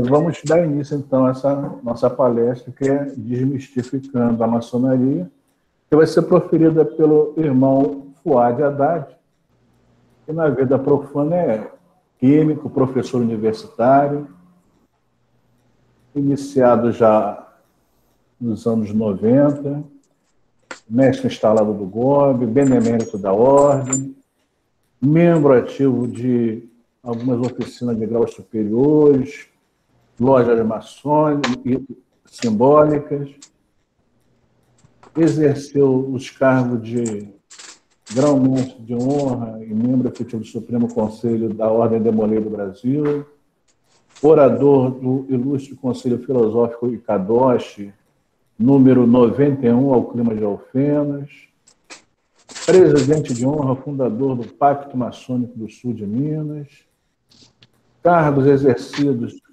Nós vamos dar início, então, a essa nossa palestra, que é Desmistificando a Maçonaria, que vai ser proferida pelo irmão Fuad Haddad, que na vida profana é químico, professor universitário, iniciado já nos anos 90, mestre instalado do GOB, benemérito da Ordem, membro ativo de algumas oficinas de graus superiores, lojas maçônicas e simbólicas, exerceu os cargos de grão-mestre de honra e membro efetivo do Supremo Conselho da Ordem Demolei do Brasil, orador do Ilustre Conselho Filosófico Ikadoshi, número 91 ao Clima de Alfenas, presidente de honra, fundador do Pacto Maçônico do Sul de Minas, cargos exercidos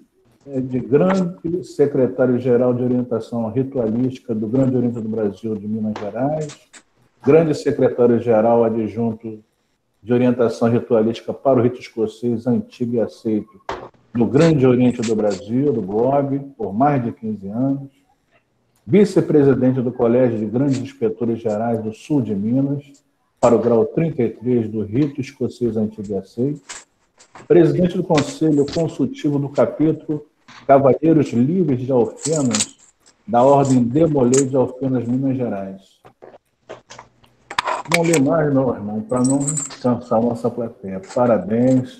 de grande secretário-geral de orientação ritualística do Grande Oriente do Brasil de Minas Gerais, grande secretário-geral adjunto de orientação ritualística para o rito escocês antigo e aceito do Grande Oriente do Brasil, do GOB, por mais de 15 anos, vice-presidente do Colégio de Grandes Inspetores Gerais do Sul de Minas, para o grau 33 do rito escocês antigo e aceito, presidente do Conselho Consultivo do capítulo Cavalheiros Livres de Alfenas, da Ordem Demolei de Alfenas, Minas Gerais. Não li mais, meu irmão, para não cansar nossa plateia. Parabéns,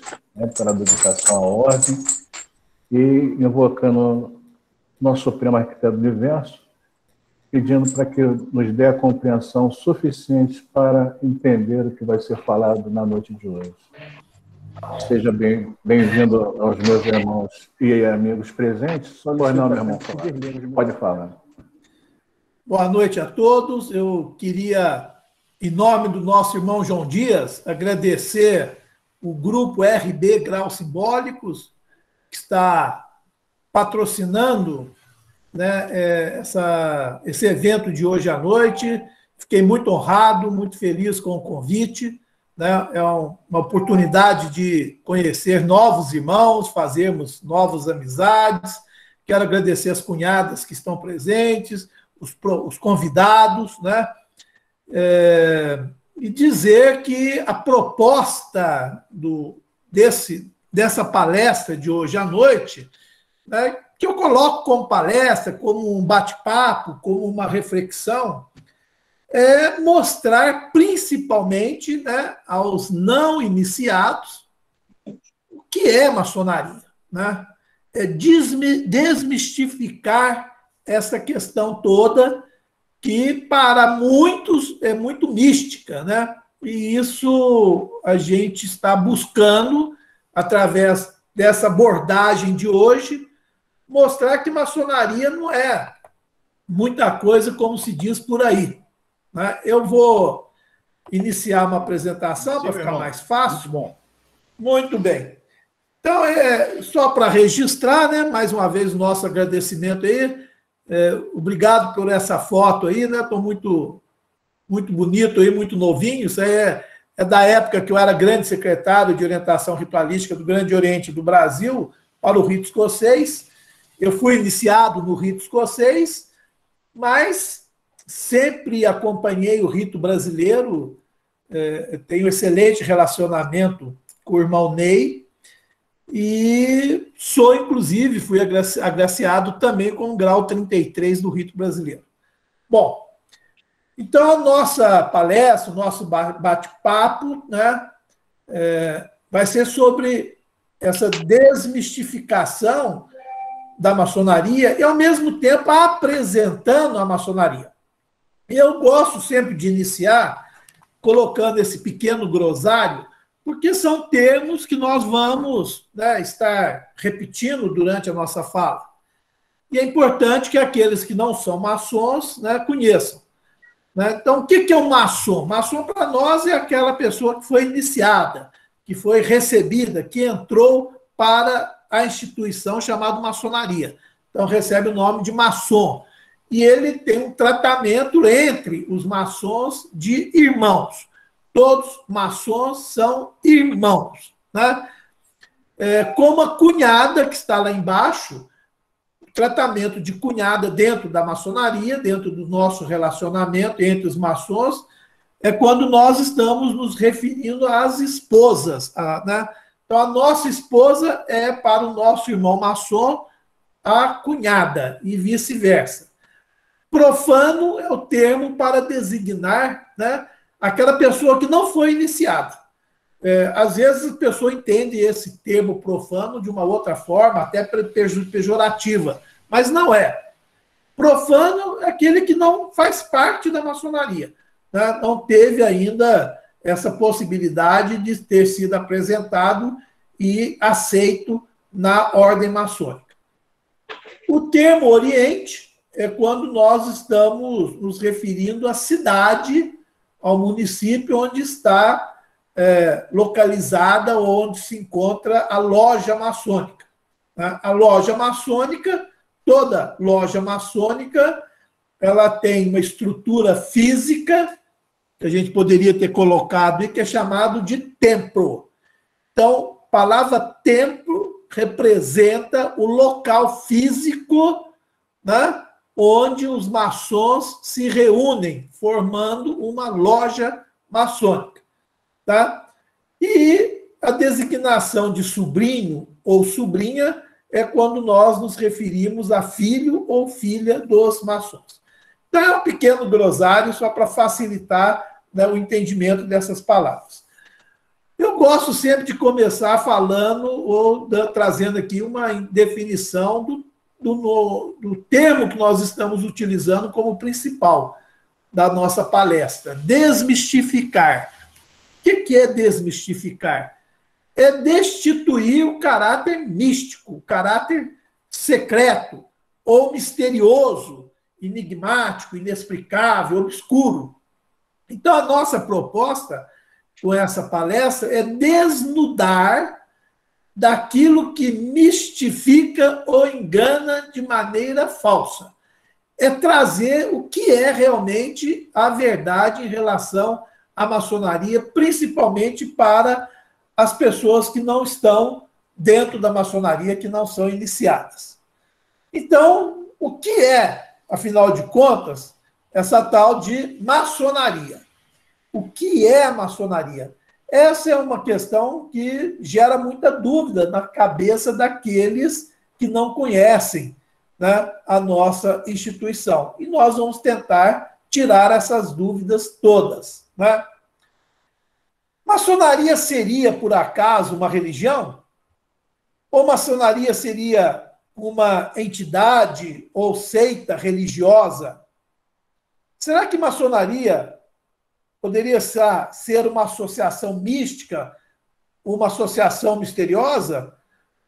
pela dedicação à ordem e invocando nosso Supremo Arquiteto do Universo, pedindo para que nos dê a compreensão suficiente para entender o que vai ser falado na noite de hoje. Seja bem-vindo aos meus irmãos e amigos presentes. Só não, meu irmão, pode falar. Boa noite a todos. Eu queria, em nome do nosso irmão João Dias, agradecer o grupo RB Graus Simbólicos, que está patrocinando, né, esse evento de hoje à noite. Fiquei muito honrado, muito feliz com o convite. Né? É uma oportunidade de conhecer novos irmãos, fazermos novas amizades. Quero agradecer as cunhadas que estão presentes, os convidados, né? E dizer que a proposta dessa palestra de hoje à noite, né, que eu coloco como palestra, como um bate-papo, como uma reflexão, é mostrar principalmente, né, aos não iniciados o que é maçonaria, né? É desmistificar essa questão toda que para muitos é muito mística, né? E isso a gente está buscando, através dessa abordagem de hoje, mostrar que maçonaria não é muita coisa como se diz por aí. Eu vou iniciar uma apresentação para ficar mais fácil. Bom, muito bem. Então, só para registrar, né, mais uma vez, o nosso agradecimento aí. Obrigado por essa foto aí, né? Estou muito bonito aí, muito novinho. Isso aí é da época que eu era grande secretário de orientação ritualística do Grande Oriente do Brasil para o rito escocês. Eu fui iniciado no rito escocês, mas sempre acompanhei o rito brasileiro, tenho excelente relacionamento com o irmão Ney, e fui agraciado também com o grau 33 do rito brasileiro. Bom, então a nossa palestra, o nosso bate-papo, né, vai ser sobre essa desmistificação da maçonaria e, ao mesmo tempo, apresentando a maçonaria. Eu gosto sempre de iniciar colocando esse pequeno grosário, porque são termos que nós vamos, né, estar repetindo durante a nossa fala. E é importante que aqueles que não são maçons, né, conheçam. Né? Então, o que é um maçom? Maçom, para nós, é aquela pessoa que foi iniciada, que foi recebida, que entrou para a instituição chamada maçonaria. Então, recebe o nome de maçom. E ele tem um tratamento entre os maçons de irmãos. Todos maçons são irmãos. Né? como a cunhada, que está lá embaixo, tratamento de cunhada dentro da maçonaria, dentro do nosso relacionamento entre os maçons, é quando nós estamos nos referindo às esposas, né? Então, a nossa esposa é, para o nosso irmão maçom, a cunhada, e vice-versa. Profano é o termo para designar, né, aquela pessoa que não foi iniciada. Às vezes a pessoa entende esse termo profano de uma outra forma, até pejorativa, mas não é. Profano é aquele que não faz parte da maçonaria, né? Não teve ainda essa possibilidade de ter sido apresentado e aceito na ordem maçônica. O termo Oriente é quando nós estamos nos referindo à cidade, ao município onde está localizada, onde se encontra a loja maçônica. A loja maçônica, toda loja maçônica, ela tem uma estrutura física, que a gente poderia ter colocado aí, que é chamado de templo. Então, a palavra templo representa o local físico, né, onde os maçons se reúnem, formando uma loja maçônica. Tá? E a designação de sobrinho ou sobrinha é quando nós nos referimos a filho ou filha dos maçons. Então, é um pequeno glossário só para facilitar, né, o entendimento dessas palavras. Eu gosto sempre de começar falando ou trazendo aqui uma definição do termo que nós estamos utilizando como principal da nossa palestra. Desmistificar. O que é desmistificar? É destituir o caráter místico, o caráter secreto ou misterioso, enigmático, inexplicável, obscuro. Então, a nossa proposta com essa palestra é desnudar daquilo que mistifica ou engana de maneira falsa. É trazer o que é realmente a verdade em relação à maçonaria, principalmente para as pessoas que não estão dentro da maçonaria, que não são iniciadas. Então, o que é, afinal de contas, essa tal de maçonaria? O que é a maçonaria? Essa é uma questão que gera muita dúvida na cabeça daqueles que não conhecem, né, a nossa instituição. E nós vamos tentar tirar essas dúvidas todas, né? Maçonaria seria, por acaso, uma religião? Ou maçonaria seria uma entidade ou seita religiosa? Será que maçonaria poderia ser uma associação mística, uma associação misteriosa?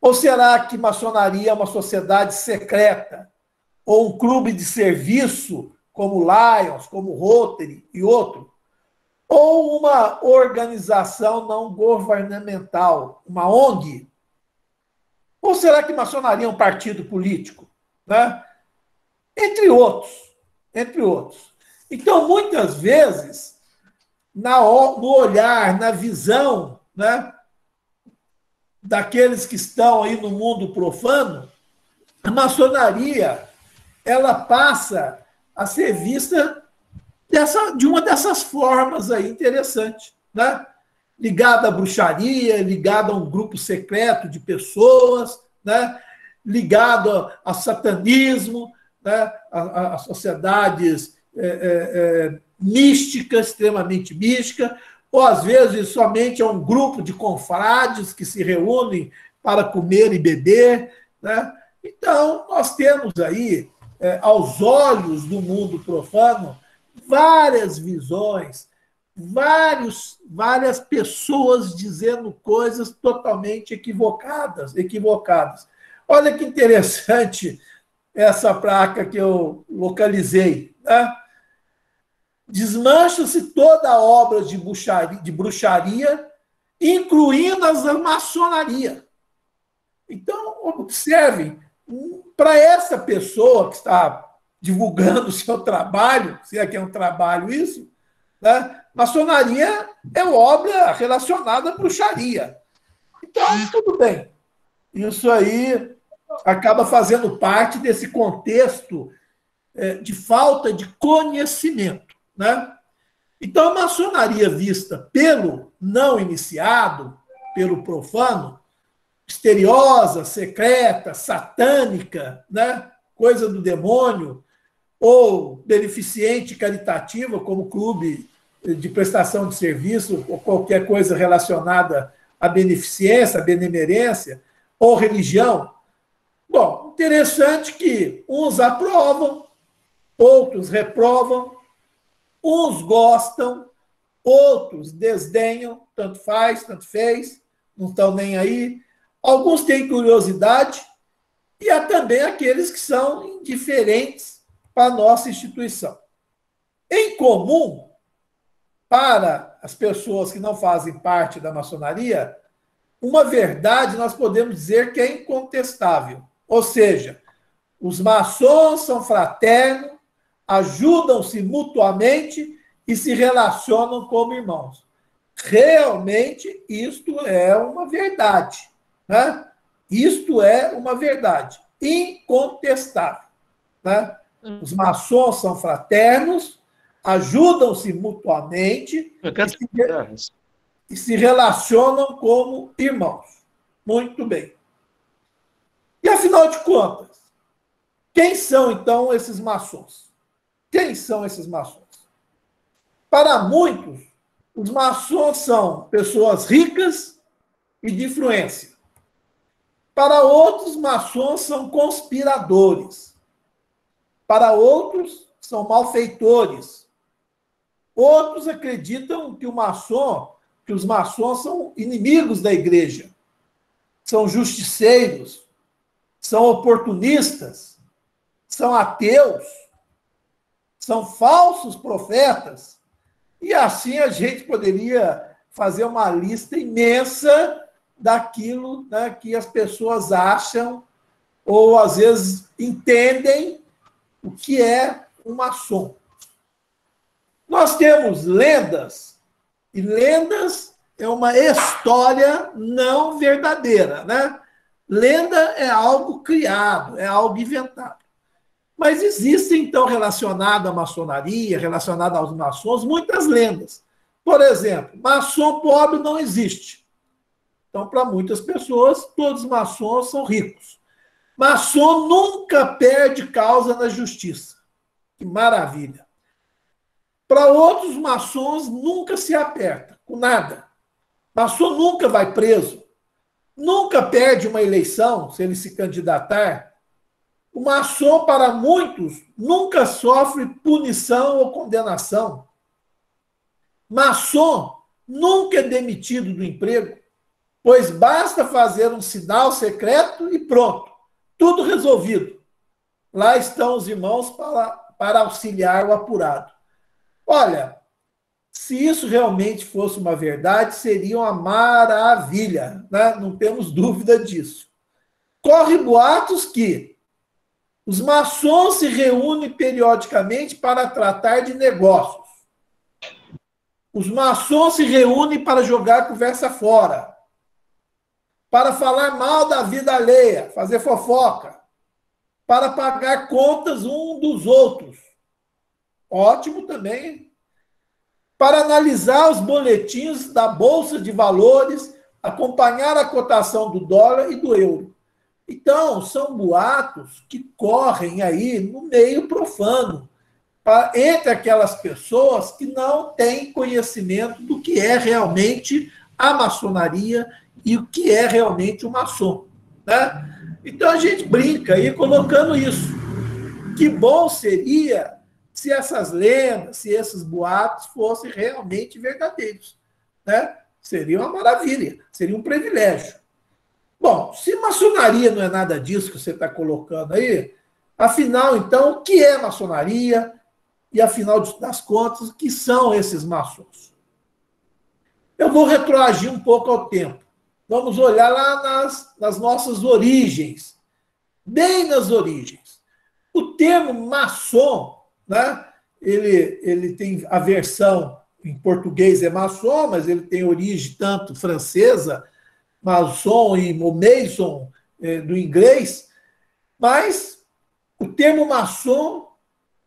Ou será que maçonaria é uma sociedade secreta? Ou um clube de serviço, como Lions, como Rotary e outro? Ou uma organização não governamental, uma ONG? Ou será que maçonaria é um partido político? Né? Entre outros. Entre outros. Então, muitas vezes, no olhar, na visão, né, daqueles que estão aí no mundo profano, a maçonaria ela passa a ser vista de uma dessas formas aí interessante, né? Ligada à bruxaria, ligada a um grupo secreto de pessoas, né? Ligado a satanismo, né? A sociedades místicas, extremamente místicas, ou às vezes somente a um grupo de confrades que se reúnem para comer e beber, né? Então, nós temos aí, aos olhos do mundo profano, várias visões, várias pessoas dizendo coisas totalmente equivocadas. Olha que interessante essa placa que eu localizei, né? Desmancha-se toda a obra de bruxaria, incluindo as da maçonaria. Então, observem, para essa pessoa que está divulgando o seu trabalho, se é que é um trabalho isso, né? Maçonaria é obra relacionada à bruxaria. Então, tudo bem. Isso aí acaba fazendo parte desse contexto de falta de conhecimento, né? Então, a maçonaria vista pelo não iniciado, pelo profano, misteriosa, secreta, satânica, né? Coisa do demônio, ou beneficente caritativa, como clube de prestação de serviço, ou qualquer coisa relacionada à beneficência, à benemerência, ou religião. Bom, interessante que uns aprovam, outros reprovam, uns gostam, outros desdenham, tanto faz, tanto fez, não estão nem aí. Alguns têm curiosidade e há também aqueles que são indiferentes para a nossa instituição. Em comum, para as pessoas que não fazem parte da maçonaria, uma verdade nós podemos dizer que é incontestável. Ou seja, os maçons são fraternos, ajudam-se mutuamente e se relacionam como irmãos. Realmente, isto é uma verdade, né? Isto é uma verdade incontestável, né? Os maçons são fraternos, ajudam-se mutuamente e se relacionam como irmãos. Muito bem. E, afinal de contas, quem são, então, esses maçons? Quem são esses maçons? Para muitos, os maçons são pessoas ricas e de influência. Para outros, maçons são conspiradores. Para outros, são malfeitores. Outros acreditam que os maçons são inimigos da igreja, são justiceiros, são oportunistas, são ateus, são falsos profetas. E assim a gente poderia fazer uma lista imensa daquilo, né, que as pessoas acham ou às vezes entendem o que é um maçom. Nós temos lendas, e lendas é uma história não verdadeira, né? Lenda é algo criado, é algo inventado. Mas existem, então, relacionado à maçonaria, relacionado aos maçons, muitas lendas. Por exemplo, maçom pobre não existe. Então, para muitas pessoas, todos os maçons são ricos. Maçom nunca perde causa na justiça. Que maravilha. Para outros, maçons nunca se aperta com nada. Maçom nunca vai preso. Nunca perde uma eleição se ele se candidatar. O maçom, para muitos, nunca sofre punição ou condenação. Maçom nunca é demitido do emprego, pois basta fazer um sinal secreto e pronto, tudo resolvido. Lá estão os irmãos para auxiliar o apurado. Olha, se isso realmente fosse uma verdade, seria uma maravilha, né? Não temos dúvida disso. Corre boatos que os maçons se reúnem periodicamente para tratar de negócios. Os maçons se reúnem para jogar conversa fora, para falar mal da vida alheia, fazer fofoca, para pagar contas um dos outros. Ótimo também. Para analisar os boletins da Bolsa de Valores, acompanhar a cotação do dólar e do euro. Então, são boatos que correm aí no meio profano, entre aquelas pessoas que não têm conhecimento do que é realmente a maçonaria e o que é realmente o maçom, né? Então, a gente brinca aí colocando isso. Que bom seria se essas lendas, se esses boatos fossem realmente verdadeiros, né? Seria uma maravilha, seria um privilégio. Bom, se maçonaria não é nada disso que você está colocando aí, afinal, então, o que é maçonaria? E, afinal das contas, o que são esses maçons? Eu vou retroagir um pouco ao tempo. Vamos olhar lá nas nossas origens, bem nas origens. O termo maçom, né, ele tem a versão em português é maçom, mas ele tem origem tanto francesa, maçom e mason, do inglês, mas o termo maçom,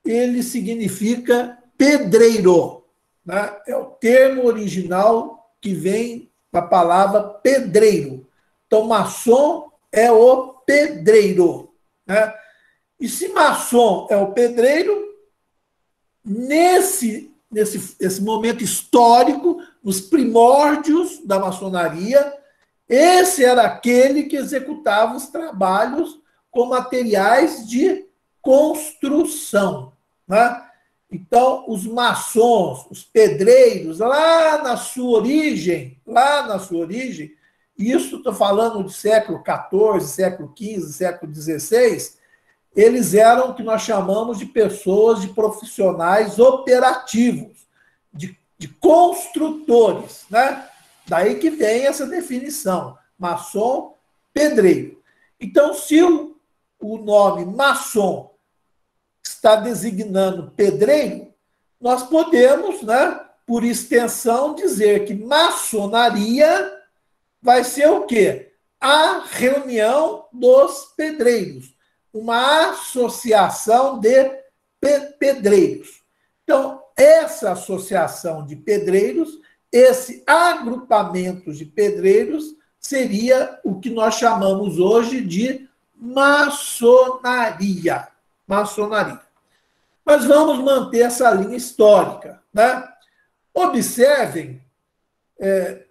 ele significa pedreiro, né? É o termo original que vem da palavra pedreiro. Então, maçom é o pedreiro, né? E se maçom é o pedreiro, nesse momento histórico, nos primórdios da maçonaria, esse era aquele que executava os trabalhos com materiais de construção, né? Então, os maçons, os pedreiros, lá na sua origem, isso estou falando de século XIV, século XV, século XVI, eles eram o que nós chamamos de pessoas, de profissionais operativos, de construtores, né? Daí que vem essa definição, maçom, pedreiro. Então, se o nome maçom está designando pedreiro, nós podemos, né, por extensão, dizer que maçonaria vai ser o quê? A reunião dos pedreiros, uma associação de pedreiros. Então, essa associação de pedreiros, esse agrupamento de pedreiros, seria o que nós chamamos hoje de maçonaria. Maçonaria. Mas vamos manter essa linha histórica, né? Observem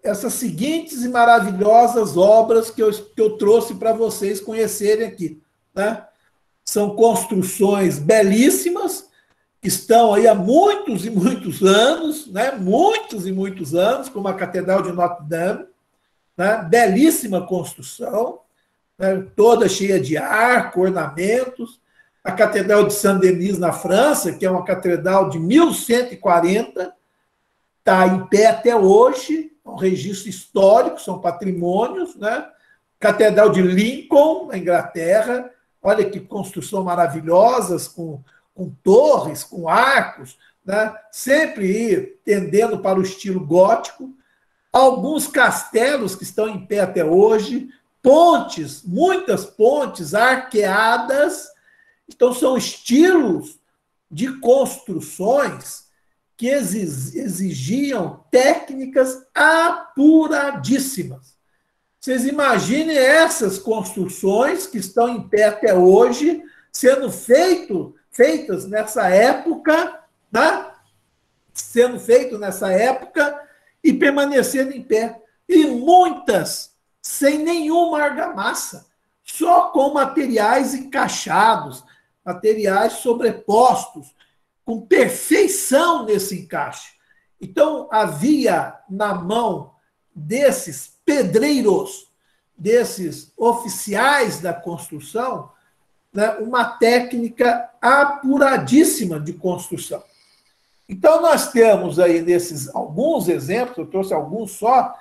essas seguintes e maravilhosas obras que eu trouxe para vocês conhecerem aqui, né? São construções belíssimas, que estão aí há muitos e muitos anos, né? Muitos e muitos anos, como a Catedral de Notre Dame, né? Belíssima construção, né? Toda cheia de arco, ornamentos. A Catedral de Saint-Denis, na França, que é uma catedral de 1140, está em pé até hoje, é um registro histórico, são patrimônios, né? Catedral de Lincoln, na Inglaterra, olha que construção maravilhosas, com torres, com arcos, né? Sempre tendendo para o estilo gótico. Alguns castelos que estão em pé até hoje, pontes, muitas pontes arqueadas. Então, são estilos de construções que exigiam técnicas apuradíssimas. Vocês imaginem essas construções que estão em pé até hoje, sendo feitas nessa época, né? Sendo feito nessa época e permanecendo em pé. E muitas sem nenhuma argamassa, só com materiais encaixados, materiais sobrepostos, com perfeição nesse encaixe. Então, havia na mão desses pedreiros, desses oficiais da construção, né, uma técnica apuradíssima de construção. Então, nós temos aí nesses alguns exemplos, eu trouxe alguns só,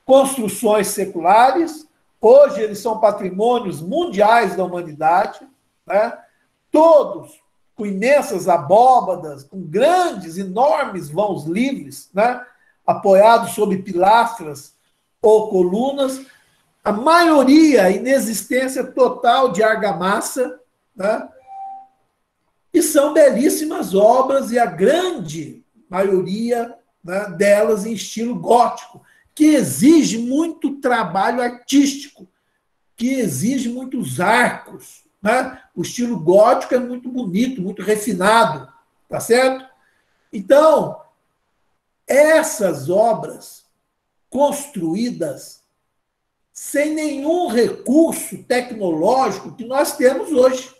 construções seculares, hoje eles são patrimônios mundiais da humanidade, né, todos com imensas abóbadas, com grandes, enormes vãos livres, né, apoiados sobre pilastras ou colunas, a maioria, a inexistência total de argamassa, né, e são belíssimas obras, e a grande maioria, né, delas em estilo gótico, que exige muito trabalho artístico, que exige muitos arcos, né? O estilo gótico é muito bonito, muito refinado, tá certo? Então, essas obras construídas sem nenhum recurso tecnológico que nós temos hoje.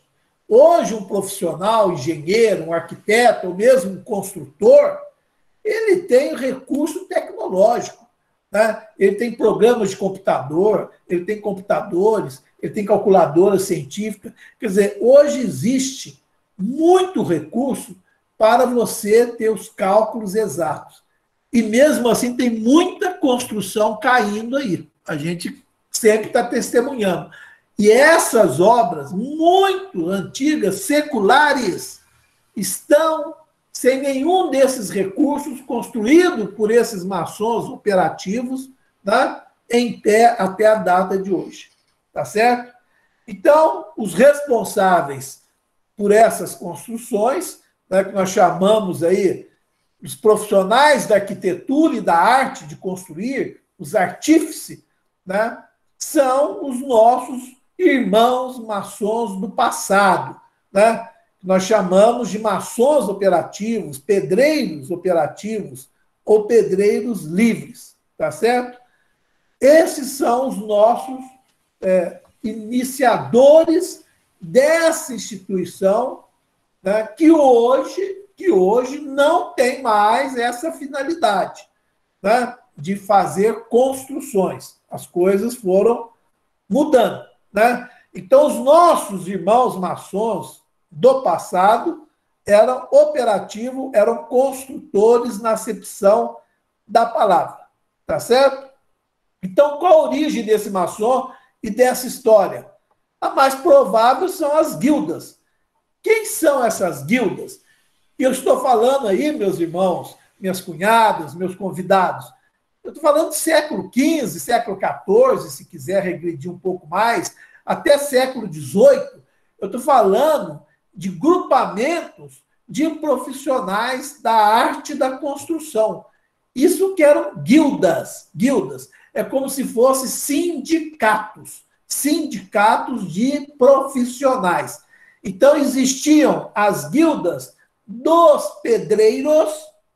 Hoje, um profissional, engenheiro, um arquiteto, ou mesmo um construtor, ele tem recurso tecnológico, né? Ele tem programas de computador, ele tem computadores, ele tem calculadora científica. Quer dizer, hoje existe muito recurso para você ter os cálculos exatos. E mesmo assim tem muita construção caindo aí. A gente sempre está testemunhando. E essas obras muito antigas, seculares, estão sem nenhum desses recursos, construído por esses maçons operativos, né, em pé até a data de hoje. Tá certo? Então, os responsáveis por essas construções, né, que nós chamamos aí os profissionais da arquitetura e da arte de construir, os artífices, né, são os nossos irmãos maçons do passado, né? Nós chamamos de maçons operativos, pedreiros operativos ou pedreiros livres, tá certo? Esses são os nossos iniciadores dessa instituição, né, que hoje não tem mais essa finalidade, né, de fazer construções. As coisas foram mudando, né? Então, os nossos irmãos maçons do passado eram operativos, eram construtores na acepção da palavra, tá certo? Então, qual a origem desse maçom e dessa história? A mais provável são as guildas. Quem são essas guildas? Eu estou falando aí, meus irmãos, minhas cunhadas, meus convidados, eu estou falando de século XV, século XIV, se quiser regredir um pouco mais, até século XVIII. Eu estou falando de grupamentos de profissionais da arte da construção. Isso que eram guildas. Guildas. É como se fossem sindicatos. Sindicatos de profissionais. Então, existiam as guildas dos pedreiros,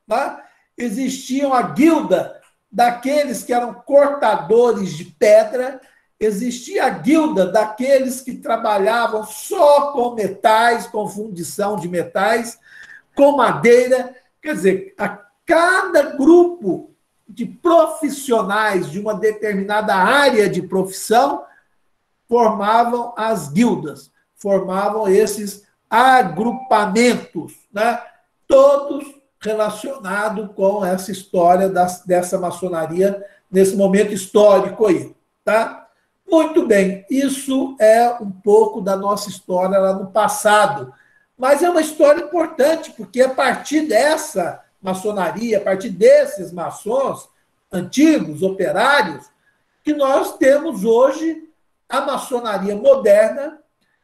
né? Existiam a guilda daqueles que eram cortadores de pedra, existia a guilda daqueles que trabalhavam só com metais, com fundição de metais, com madeira. Quer dizer, a cada grupo de profissionais de uma determinada área de profissão formavam as guildas, formavam esses agrupamentos, né? Todos relacionados com essa história dessa maçonaria nesse momento histórico aí, tá? Muito bem, isso é um pouco da nossa história lá no passado, mas é uma história importante, porque a partir dessa maçonaria, a partir desses maçons antigos, operários, que nós temos hoje a maçonaria moderna,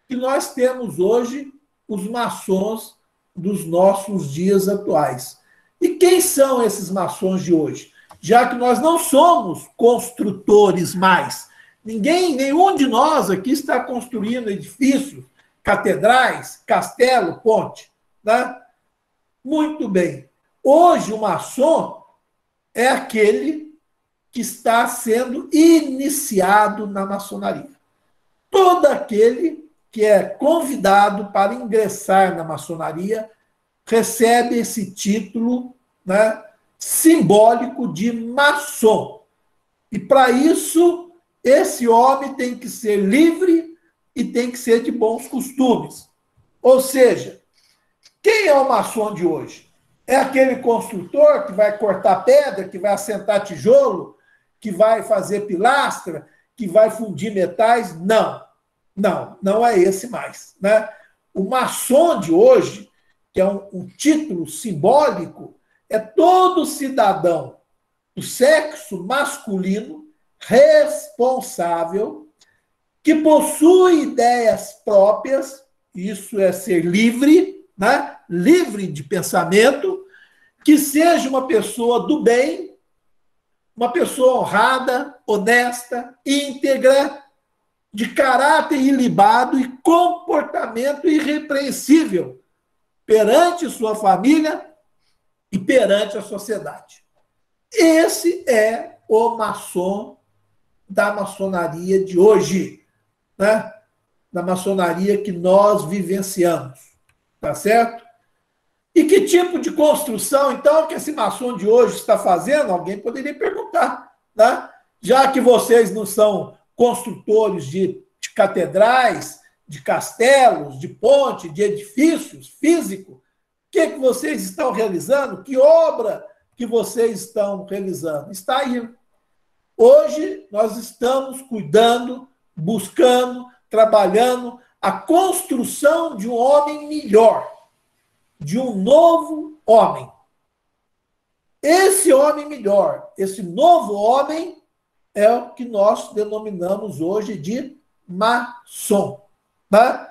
que nós temos hoje os maçons dos nossos dias atuais. E quem são esses maçons de hoje? Já que nós não somos construtores mais. Nenhum de nós aqui está construindo edifícios, catedrais, castelo, ponte, né? Muito bem. Hoje o maçom é aquele que está sendo iniciado na maçonaria. Todo aquele que é convidado para ingressar na maçonaria recebe esse título, né, simbólico de maçom. E para isso, esse homem tem que ser livre e tem que ser de bons costumes. Ou seja, quem é o maçom de hoje? É aquele construtor que vai cortar pedra, que vai assentar tijolo, que vai fazer pilastra, que vai fundir metais? Não é esse mais, né? O maçom de hoje, que é um título simbólico, é todo cidadão do sexo masculino responsável, que possui ideias próprias, isso é ser livre, né? Livre de pensamento, que seja uma pessoa do bem, uma pessoa honrada, honesta, íntegra, de caráter ilibado e comportamento irrepreensível perante sua família e perante a sociedade. Esse é o maçom da maçonaria de hoje, né? Da maçonaria que nós vivenciamos, tá certo? E que tipo de construção, então, que esse maçom de hoje está fazendo? Alguém poderia perguntar, né? Já que vocês não são construtores de catedrais, de castelos, de ponte, de edifícios físicos, o que vocês estão realizando? Que obra que vocês estão realizando? Está aí. Hoje nós estamos cuidando, buscando, trabalhando a construção de um homem melhor, de um novo homem. Esse homem melhor, esse novo homem, é o que nós denominamos hoje de maçom. Né?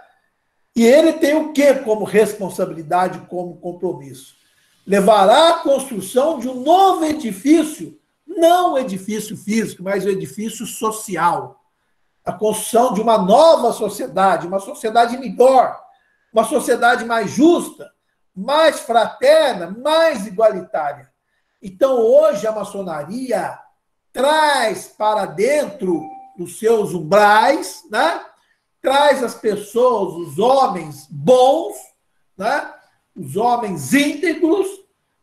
E ele tem o que como responsabilidade, como compromisso? Levará à construção de um novo edifício, não o edifício físico, mas o edifício social. A construção de uma nova sociedade, uma sociedade melhor, uma sociedade mais justa, mais fraterna, mais igualitária. Então, hoje, a maçonaria traz para dentro dos seus umbrais, né? Traz as pessoas, os homens bons, né? Os homens íntegros,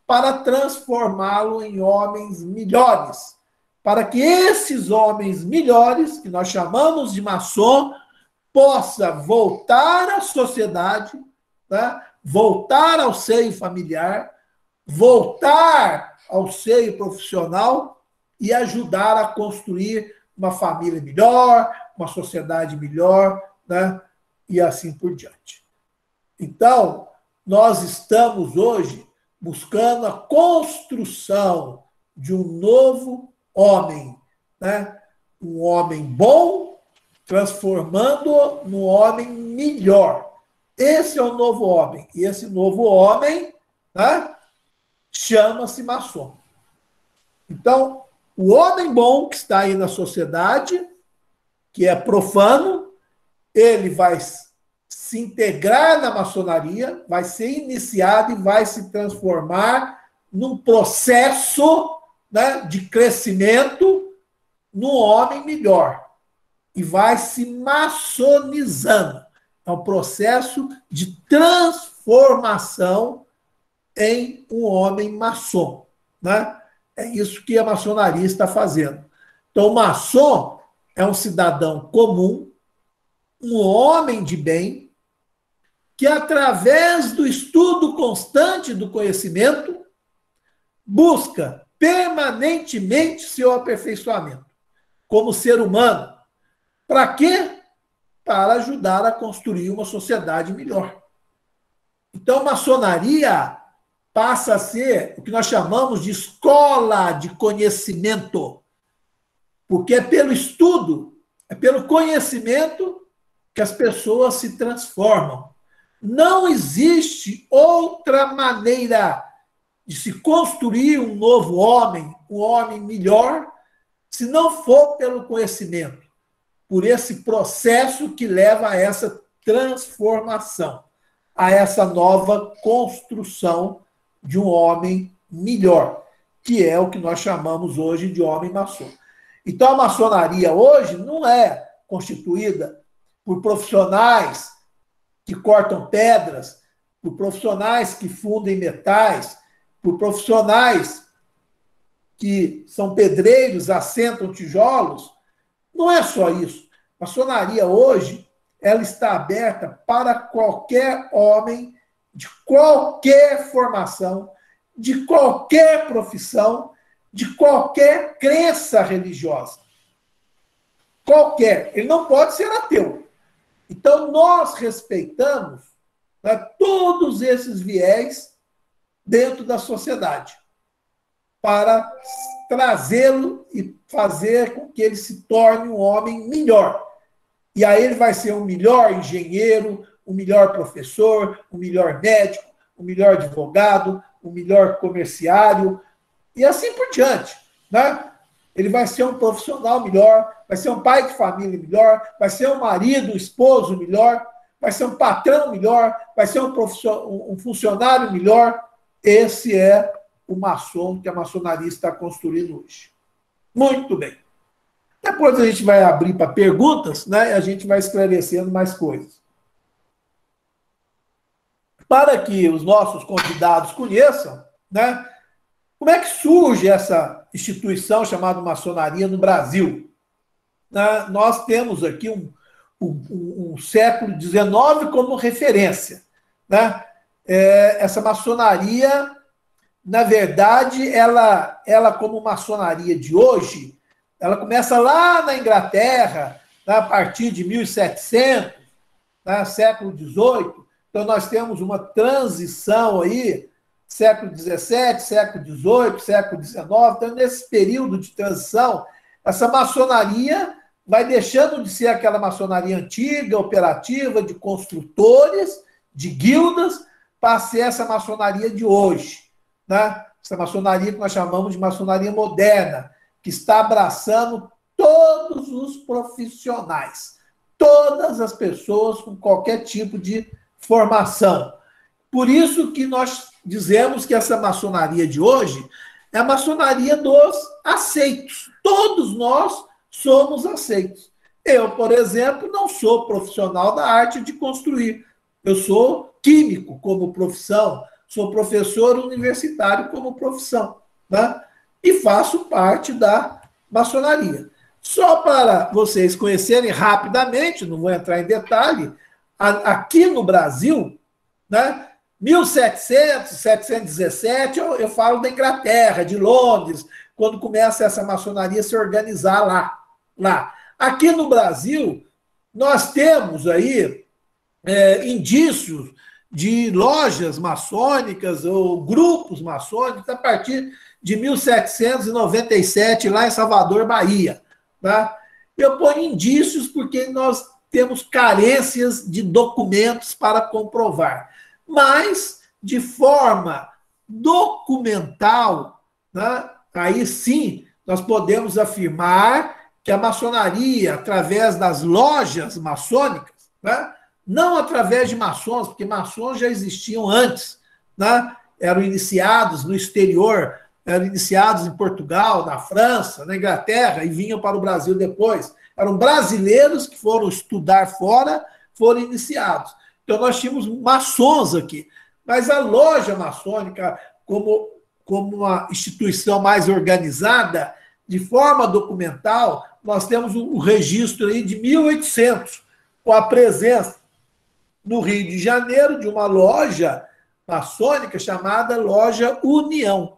para transformá-lo em homens melhores. Para que esses homens melhores, que nós chamamos de maçom, possa voltar à sociedade, né? Voltar ao seio familiar, voltar ao seio profissional e ajudar a construir uma família melhor, uma sociedade melhor, né? E assim por diante. Então, nós estamos hoje buscando a construção de um novo homem, né? Um homem bom, transformando-o num homem melhor. Esse é o novo homem. E esse novo homem, né, chama-se maçom. Então, o homem bom que está aí na sociedade, que é profano, ele vai se integrar na maçonaria, vai ser iniciado e vai se transformar num processo, né, de crescimento num homem melhor. E vai se maçonizando. É um processo de transformação em um homem maçom. Né? É isso que a maçonaria está fazendo. Então, o maçom é um cidadão comum, um homem de bem, que, através do estudo constante do conhecimento, busca permanentemente seu aperfeiçoamento como ser humano. Para quê? Para ajudar a construir uma sociedade melhor. Então, a maçonaria passa a ser o que nós chamamos de escola de conhecimento, porque é pelo estudo, é pelo conhecimento que as pessoas se transformam. Não existe outra maneira de se construir um novo homem, um homem melhor, se não for pelo conhecimento, por esse processo que leva a essa transformação, a essa nova construção de um homem melhor, que é o que nós chamamos hoje de homem maçom. Então, a maçonaria hoje não é constituída por profissionais que cortam pedras, por profissionais que fundem metais, por profissionais que são pedreiros, assentam tijolos. Não é só isso. A maçonaria hoje, ela está aberta para qualquer homem de qualquer formação, de qualquer profissão, de qualquer crença religiosa. Qualquer. Ele não pode ser ateu. Então, nós respeitamos, né, todos esses viés dentro da sociedade para trazê-lo e fazer com que ele se torne um homem melhor. E aí ele vai ser um melhor engenheiro, um melhor professor, um melhor médico, um melhor advogado, um melhor comerciário, e assim por diante. Né? Ele vai ser um profissional melhor, vai ser um pai de família melhor, vai ser um marido, um esposo melhor, vai ser um patrão melhor, vai ser um funcionário melhor. Esse é o maçom que a maçonaria está construindo hoje. Muito bem. Depois a gente vai abrir para perguntas, né? E a gente vai esclarecendo mais coisas. Para que os nossos convidados conheçam, né, como é que surge essa instituição chamada maçonaria no Brasil. Nós temos aqui um século XIX como referência. Né? Essa maçonaria, na verdade, ela como maçonaria de hoje, ela começa lá na Inglaterra, né, a partir de 1700, né, século XVIII. Então, nós temos uma transição aí, século XVII, século XVIII, século XIX. Então, nesse período de transição, essa maçonaria vai deixando de ser aquela maçonaria antiga, operativa, de construtores, de guildas, para ser essa maçonaria de hoje, né? Essa maçonaria que nós chamamos de maçonaria moderna, que está abraçando todos os profissionais, todas as pessoas com qualquer tipo de formação. Por isso que nós dizemos que essa maçonaria de hoje é a maçonaria dos aceitos. Todos nós somos aceitos. Eu, por exemplo, não sou profissional da arte de construir. Eu sou químico como profissão, sou professor universitário como profissão, né? E faço parte da maçonaria. Só para vocês conhecerem rapidamente, não vou entrar em detalhe, aqui no Brasil, né, 1700, 717, eu falo da Inglaterra, de Londres, quando começa essa maçonaria a se organizar lá. Aqui no Brasil, nós temos aí indícios de lojas maçônicas ou grupos maçônicos a partir de 1797, lá em Salvador, Bahia. Tá? Eu ponho indícios porque nós temos carências de documentos para comprovar. Mas, de forma documental, né, aí sim, nós podemos afirmar que a maçonaria, através das lojas maçônicas, né, não através de maçons, porque maçons já existiam antes, né, eram iniciados no exterior, eram iniciados em Portugal, na França, na Inglaterra, e vinham para o Brasil depois. Eram brasileiros que foram estudar fora, foram iniciados. Então, nós tínhamos maçons aqui. Mas a loja maçônica, como uma instituição mais organizada, de forma documental, nós temos o registro aí de 1800, com a presença no Rio de Janeiro de uma loja maçônica chamada Loja União.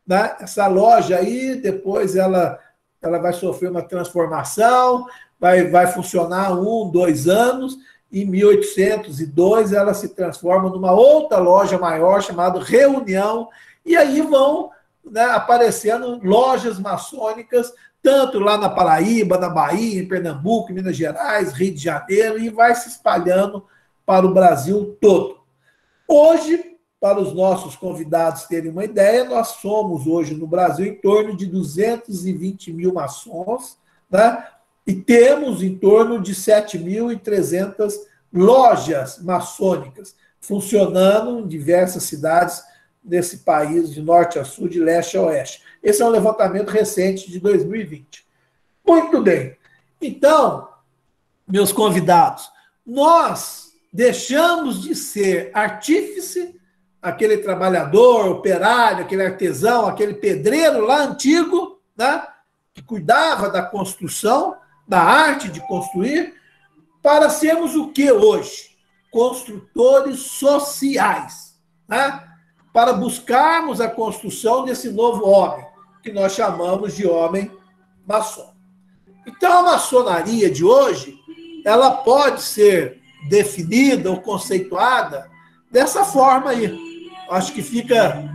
Né? Essa loja aí, depois ela vai sofrer uma transformação, vai funcionar 1, 2 anos, em 1802 ela se transforma numa outra loja maior chamada Reunião, e aí vão, né, aparecendo lojas maçônicas, tanto lá na Paraíba, na Bahia, em Pernambuco, em Minas Gerais, Rio de Janeiro, e vai se espalhando para o Brasil todo. Hoje, para os nossos convidados terem uma ideia, nós somos hoje no Brasil em torno de 220 mil maçons, né? E temos em torno de 7.300 lojas maçônicas funcionando em diversas cidades desse país, de norte a sul, de leste a oeste. Esse é um levantamento recente de 2020. Muito bem. Então, meus convidados, nós deixamos de ser artífice, aquele trabalhador, operário, aquele artesão, aquele pedreiro lá antigo, né, que cuidava da construção, da arte de construir, para sermos o que hoje? Construtores sociais, né? Para buscarmos a construção desse novo homem, que nós chamamos de homem maçom. Então, a maçonaria de hoje, ela pode ser definida ou conceituada dessa forma aí. Acho que fica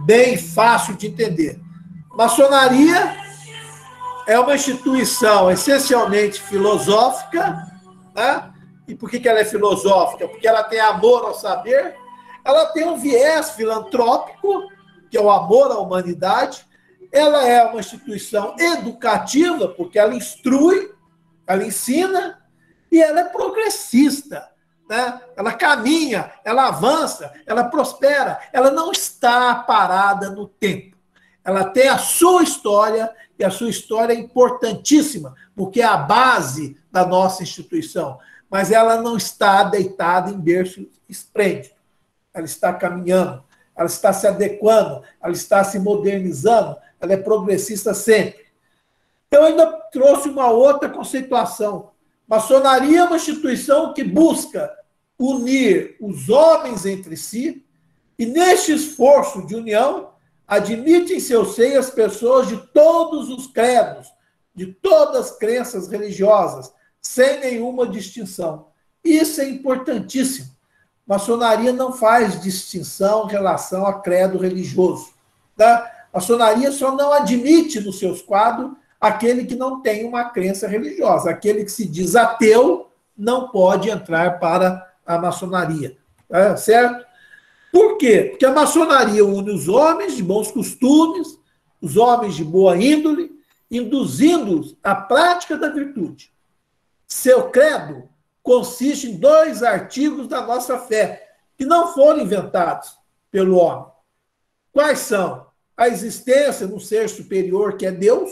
bem fácil de entender. Maçonaria é uma instituição essencialmente filosófica, né? E por que ela é filosófica? Porque ela tem amor ao saber, ela tem um viés filantrópico, que é o amor à humanidade, ela é uma instituição educativa, porque ela instrui, ela ensina, e ela é progressista, né? Ela caminha, ela avança, ela prospera, ela não está parada no tempo. Ela tem a sua história, e a sua história é importantíssima, porque é a base da nossa instituição. Mas ela não está deitada em berço esplêndido. Ela está caminhando, ela está se adequando, ela está se modernizando, ela é progressista sempre. Eu ainda trouxe uma outra conceituação. Maçonaria é uma instituição que busca unir os homens entre si e, neste esforço de união, admite em seu seio as pessoas de todos os credos, de todas as crenças religiosas, sem nenhuma distinção. Isso é importantíssimo. Maçonaria não faz distinção em relação a credo religioso. Tá? Maçonaria só não admite nos seus quadros aquele que não tem uma crença religiosa. Aquele que se diz ateu não pode entrar para a maçonaria. Tá certo? Por quê? Porque a maçonaria une os homens de bons costumes, os homens de boa índole, induzindo-os à prática da virtude. Seu credo consiste em 2 artigos da nossa fé, que não foram inventados pelo homem. Quais são? A existência de um ser superior que é Deus,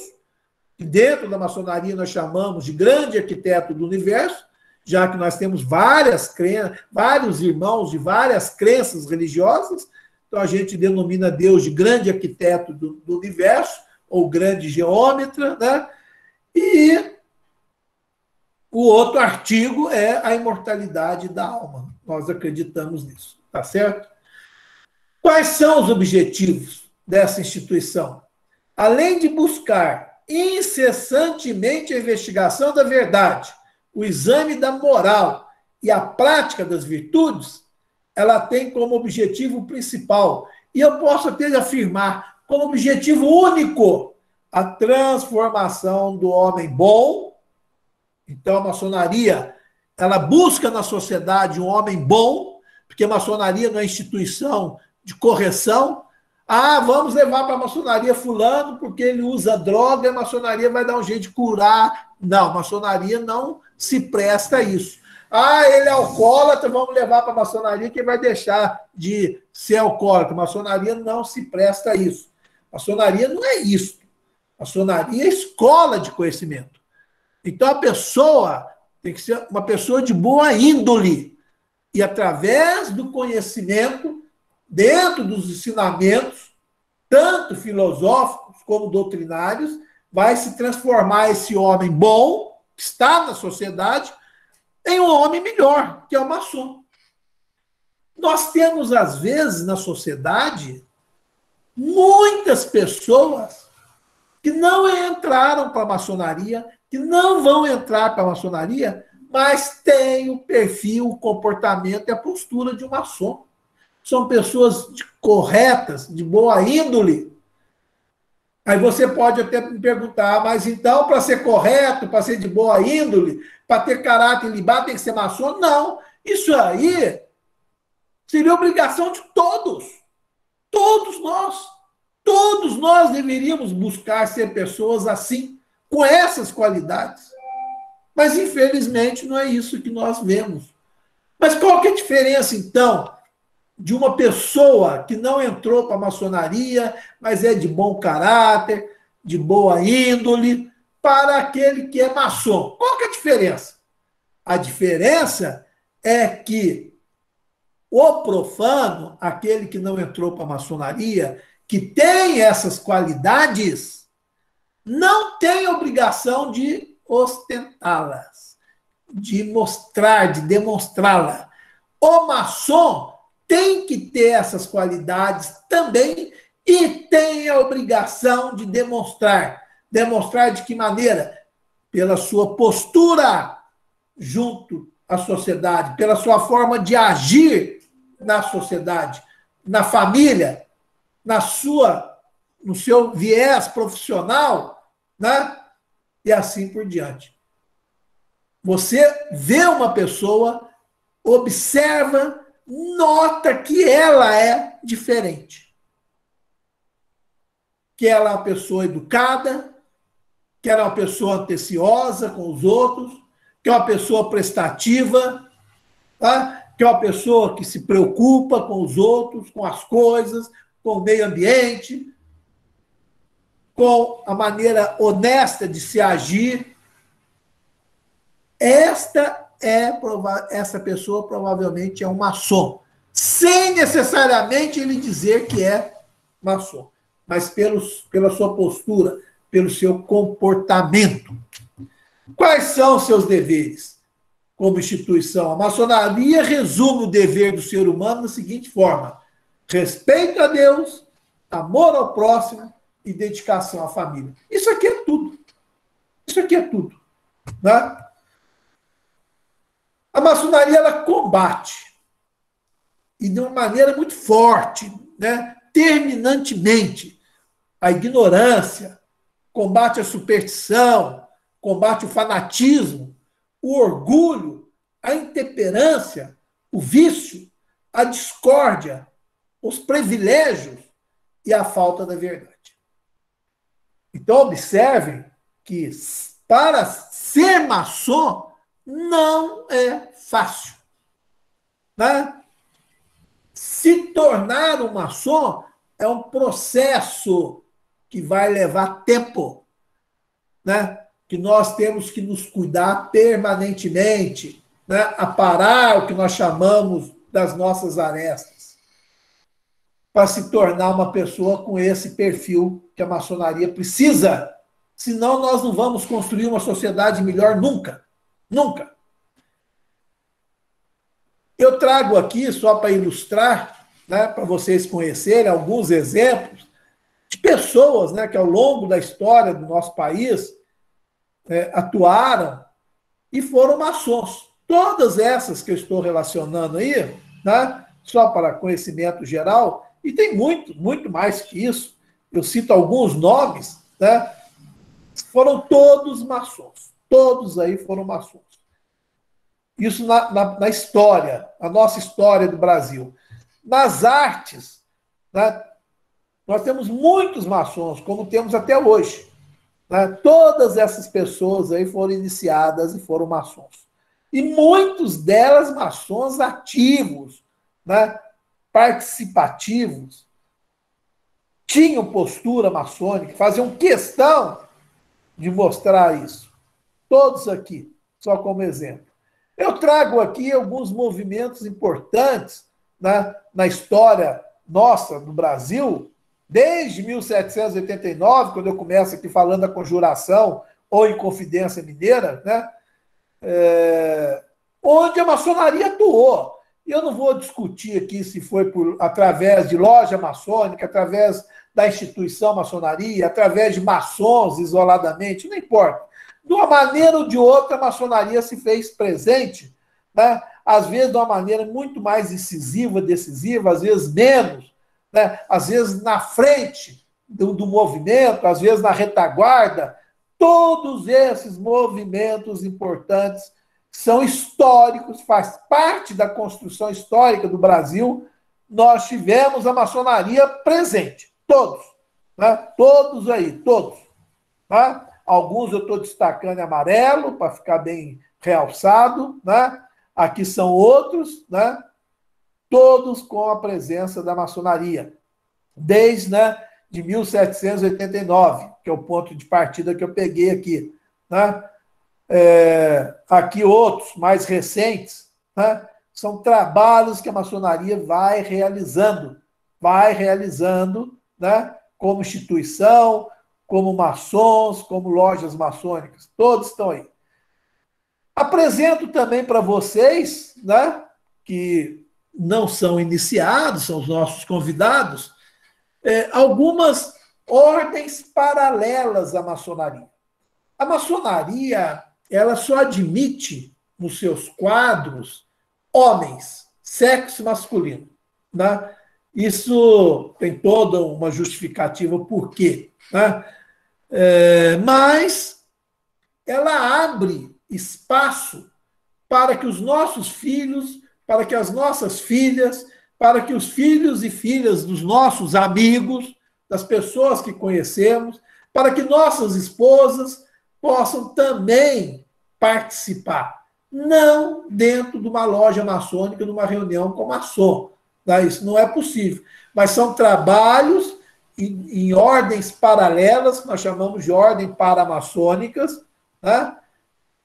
que dentro da maçonaria nós chamamos de grande arquiteto do universo, já que nós temos vários irmãos de várias crenças religiosas, então a gente denomina Deus de grande arquiteto do universo, ou grande geômetra, né? E o outro artigo é a imortalidade da alma. Nós acreditamos nisso, tá certo? Quais são os objetivos dessa instituição? Além de buscar incessantemente a investigação da verdade, o exame da moral e a prática das virtudes, ela tem como objetivo principal, e eu posso até afirmar, como objetivo único, a transformação do homem bom. Então, a maçonaria, ela busca na sociedade um homem bom, porque a maçonaria não é instituição de correção. Ah, vamos levar para a maçonaria fulano porque ele usa droga, a maçonaria vai dar um jeito de curar. Não, a maçonaria não se presta a isso. Ah, ele é alcoólatra, vamos levar para a maçonaria que ele vai deixar de ser alcoólatra. A maçonaria não se presta a isso. A maçonaria não é isso. A maçonaria é escola de conhecimento. Então, a pessoa tem que ser uma pessoa de boa índole. E, através do conhecimento, dentro dos ensinamentos, tanto filosóficos como doutrinários, vai se transformar esse homem bom, que está na sociedade, em um homem melhor, que é o maçom. Nós temos, às vezes, na sociedade, muitas pessoas que não entraram para a maçonaria, que não vão entrar para a maçonaria, mas têm o perfil, o comportamento e a postura de um maçom. São pessoas corretas, de boa índole. Aí você pode até me perguntar, mas então, para ser correto, para ser de boa índole, para ter caráter ilibado, tem que ser maçom? Não. Isso aí seria obrigação de todos. Todos nós. Todos nós deveríamos buscar ser pessoas assim, com essas qualidades. Mas, infelizmente, não é isso que nós vemos. Mas qual que é a diferença, então, de uma pessoa que não entrou para a maçonaria, mas é de bom caráter, de boa índole, para aquele que é maçom? Qual que é a diferença? A diferença é que o profano, aquele que não entrou para a maçonaria, que tem essas qualidades, não tem obrigação de ostentá-las, de mostrar, de demonstrá-la. O maçom tem que ter essas qualidades também e tem a obrigação de demonstrar. Demonstrar de que maneira? Pela sua postura junto à sociedade, pela sua forma de agir na sociedade, na família, no seu viés profissional, né? E assim por diante. Você vê uma pessoa, observa, nota que ela é diferente. Que ela é uma pessoa educada, que ela é uma pessoa atenciosa com os outros, que é uma pessoa prestativa, tá? Que é uma pessoa que se preocupa com os outros, com as coisas, com o meio ambiente, com a maneira honesta de se agir. Essa pessoa provavelmente é um maçom, sem necessariamente ele dizer que é maçom, mas pela sua postura, pelo seu comportamento. Quais são os seus deveres como instituição? A maçonaria resume o dever do ser humano da seguinte forma: respeito a Deus, amor ao próximo e dedicação à família. Isso aqui é tudo. Isso aqui é tudo. Né? A maçonaria, ela combate, e de uma maneira muito forte, né? Terminantemente, a ignorância, combate a superstição, combate o fanatismo, o orgulho, a intemperância, o vício, a discórdia, os privilégios e a falta da verdade. Então, observem que para ser maçom não é fácil. Né? Se tornar um maçom é um processo que vai levar tempo, né? Que nós temos que nos cuidar permanentemente, né? Aparar o que nós chamamos das nossas arestas, para se tornar uma pessoa com esse perfil que a maçonaria precisa. Senão nós não vamos construir uma sociedade melhor nunca. Nunca. Eu trago aqui, só para ilustrar, né, para vocês conhecerem alguns exemplos de pessoas, né, que ao longo da história do nosso país atuaram e foram maçons. Todas essas que eu estou relacionando aí, né, só para conhecimento geral, e tem muito, muito mais que isso. Eu cito alguns nomes, né, foram todos maçons. Todos aí foram maçons. Isso na história, a nossa história do Brasil. Nas artes, né, nós temos muitos maçons, como temos até hoje. Né? Todas essas pessoas aí foram iniciadas e foram maçons. E muitos delas maçons ativos, né, participativos, tinham postura maçônica, faziam questão de mostrar isso. Todos aqui, só como exemplo. Eu trago aqui alguns movimentos importantes, né, na história nossa, do Brasil, desde 1789, quando eu começo aqui falando da Conjuração ou Inconfidência Mineira, né, onde a maçonaria atuou. E eu não vou discutir aqui se foi através de loja maçônica, através da instituição maçonaria, através de maçons isoladamente, não importa. De uma maneira ou de outra, a maçonaria se fez presente, né? Às vezes de uma maneira muito mais incisiva, decisiva, às vezes menos, né? Às vezes na frente do movimento, às vezes na retaguarda. Todos esses movimentos importantes são históricos, faz parte da construção histórica do Brasil. Nós tivemos a maçonaria presente, todos, né? Todos aí, todos. Tá? Alguns eu estou destacando em amarelo, para ficar bem realçado, né? Aqui são outros, né? Todos com a presença da maçonaria, desde, né, de 1789, que é o ponto de partida que eu peguei aqui. Né? Aqui outros, mais recentes, né? São trabalhos que a maçonaria vai realizando, né? Como instituição, como maçons, como lojas maçônicas, todos estão aí. Apresento também para vocês, né, que não são iniciados, são os nossos convidados, algumas ordens paralelas à maçonaria. A maçonaria, ela só admite nos seus quadros homens, sexo masculino. Né? Isso tem toda uma justificativa por quê. Né? Mas ela abre espaço para que os nossos filhos, para que as nossas filhas, para que os filhos e filhas dos nossos amigos, das pessoas que conhecemos, para que nossas esposas possam também participar. Não dentro de uma loja maçônica, numa reunião com maçom. Tá? Isso não é possível. Mas são trabalhos em ordens paralelas, que nós chamamos de ordem paramaçônicas, tá?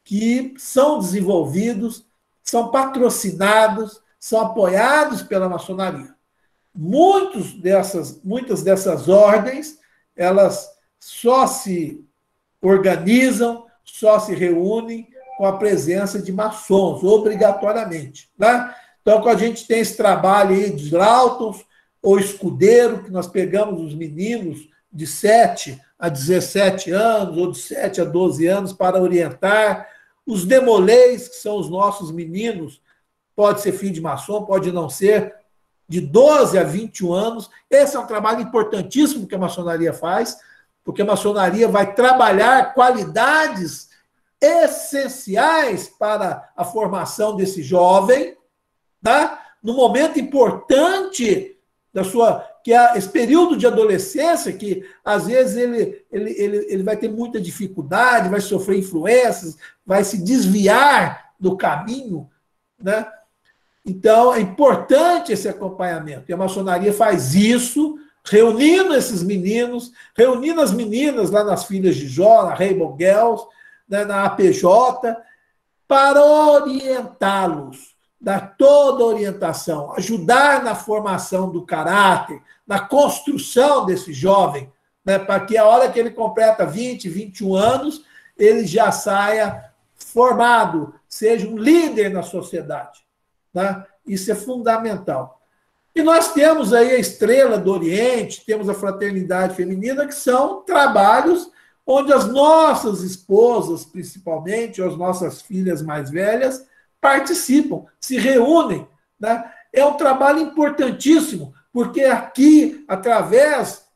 Que são desenvolvidos, são patrocinados, são apoiados pela maçonaria. Muitas dessas ordens, elas só se organizam, só se reúnem com a presença de maçons, obrigatoriamente. Né? Então, quando a gente tem esse trabalho aí de Lautons ou escudeiro, que nós pegamos os meninos de 7 a 17 anos, ou de 7 a 12 anos, para orientar, os demolês, que são os nossos meninos, pode ser filho de maçom, pode não ser, de 12 a 21 anos. Esse é um trabalho importantíssimo que a maçonaria faz, porque a maçonaria vai trabalhar qualidades essenciais para a formação desse jovem, tá? No momento importante da sua, que é esse período de adolescência, que às vezes ele vai ter muita dificuldade, vai sofrer influências, vai se desviar do caminho, né? Então, é importante esse acompanhamento. E a maçonaria faz isso, reunindo esses meninos, reunindo as meninas lá nas Filhas de Jó, na Rainbow Girls, né, na APJ, para orientá-los, dar toda a orientação, ajudar na formação do caráter, na construção desse jovem, né, para que a hora que ele completa 20, 21 anos, ele já saia formado, seja um líder na sociedade. Né? Isso é fundamental. E nós temos aí a Estrela do Oriente, temos a Fraternidade Feminina, que são trabalhos onde as nossas esposas, principalmente, ou as nossas filhas mais velhas, participam, se reúnem. Né? É um trabalho importantíssimo, porque aqui, através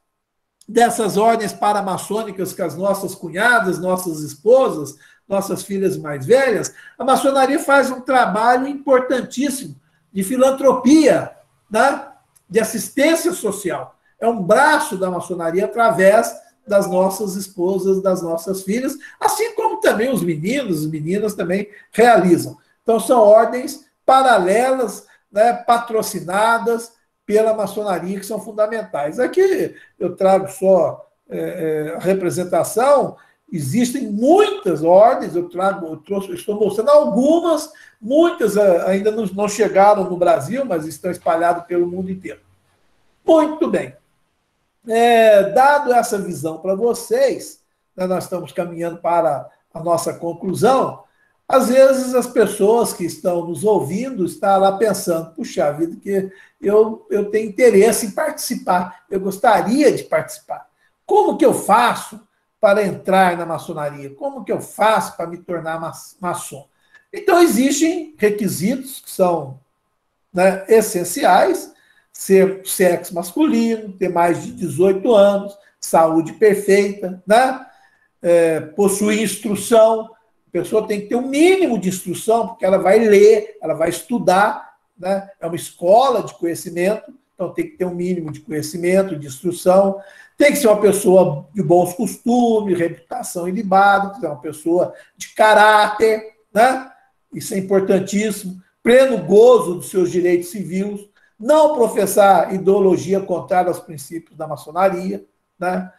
dessas ordens paramaçônicas que as nossas cunhadas, nossas esposas, nossas filhas mais velhas, a maçonaria faz um trabalho importantíssimo de filantropia, né? De assistência social. É um braço da maçonaria através das nossas esposas, das nossas filhas, assim como também os meninos, as meninas também realizam. Então, são ordens paralelas, né, patrocinadas pela maçonaria, que são fundamentais. Aqui eu trago só a representação. Existem muitas ordens, estou mostrando algumas, muitas ainda não chegaram no Brasil, mas estão espalhadas pelo mundo inteiro. Muito bem. Dado essa visão para vocês, né, nós estamos caminhando para a nossa conclusão. Às vezes as pessoas que estão nos ouvindo estão lá pensando, puxa vida, que eu tenho interesse em participar, eu gostaria de participar. Como que eu faço para entrar na maçonaria? Como que eu faço para me tornar maçom? Então, existem requisitos que são, né, essenciais: ser sexo masculino, ter mais de 18 anos, saúde perfeita, né? Possuir instrução. A pessoa tem que ter um mínimo de instrução, porque ela vai ler, ela vai estudar, né? É uma escola de conhecimento, então tem que ter um mínimo de conhecimento, de instrução. Tem que ser uma pessoa de bons costumes, reputação ilibada, tem que ser uma pessoa de caráter, né? Isso é importantíssimo. Pleno gozo dos seus direitos civis, não professar ideologia contrária aos princípios da maçonaria, né?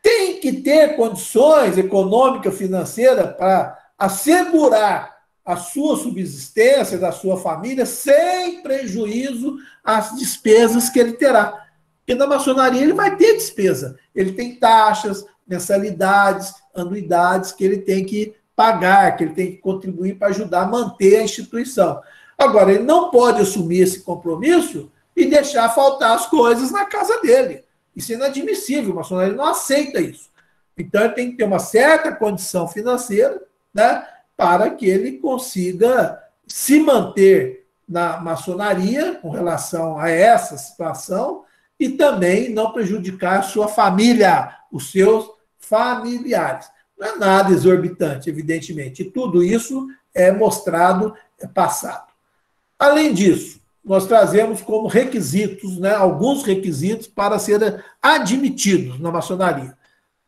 Tem que ter condições econômicas, financeiras para assegurar a sua subsistência, da sua família, sem prejuízo às despesas que ele terá. Porque na maçonaria ele vai ter despesa. Ele tem taxas, mensalidades, anuidades que ele tem que pagar, que ele tem que contribuir para ajudar a manter a instituição. Agora, ele não pode assumir esse compromisso e deixar faltar as coisas na casa dele. Isso é inadmissível, a maçonaria não aceita isso. Então, ele tem que ter uma certa condição financeira, né, para que ele consiga se manter na maçonaria com relação a essa situação e também não prejudicar a sua família, os seus familiares. Não é nada exorbitante, evidentemente. E tudo isso é mostrado, é passado. Além disso, nós trazemos como requisitos, né, alguns requisitos para serem admitidos na maçonaria.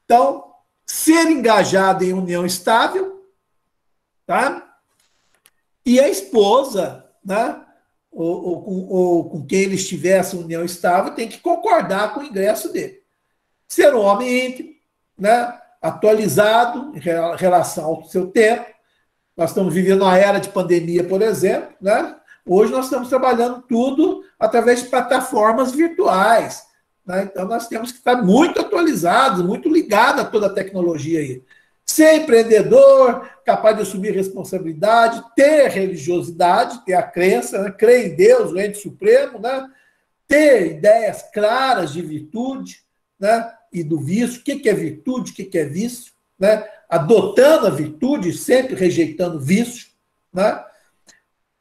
Então, ser engajado em união estável, tá? E a esposa, né, ou com quem ele estiver essa união estável, tem que concordar com o ingresso dele. Ser um homem íntimo, né, atualizado em relação ao seu tempo. Nós estamos vivendo uma era de pandemia, por exemplo, né? Hoje nós estamos trabalhando tudo através de plataformas virtuais, né? Então nós temos que estar muito atualizados, muito ligados a toda a tecnologia aí. Ser empreendedor, capaz de assumir responsabilidade, ter religiosidade, ter a crença, né? Crer em Deus, o ente supremo, né? Ter ideias claras de virtude, né? E do vício. O que é virtude, o que é vício, né? Adotando a virtude, sempre rejeitando vício, né?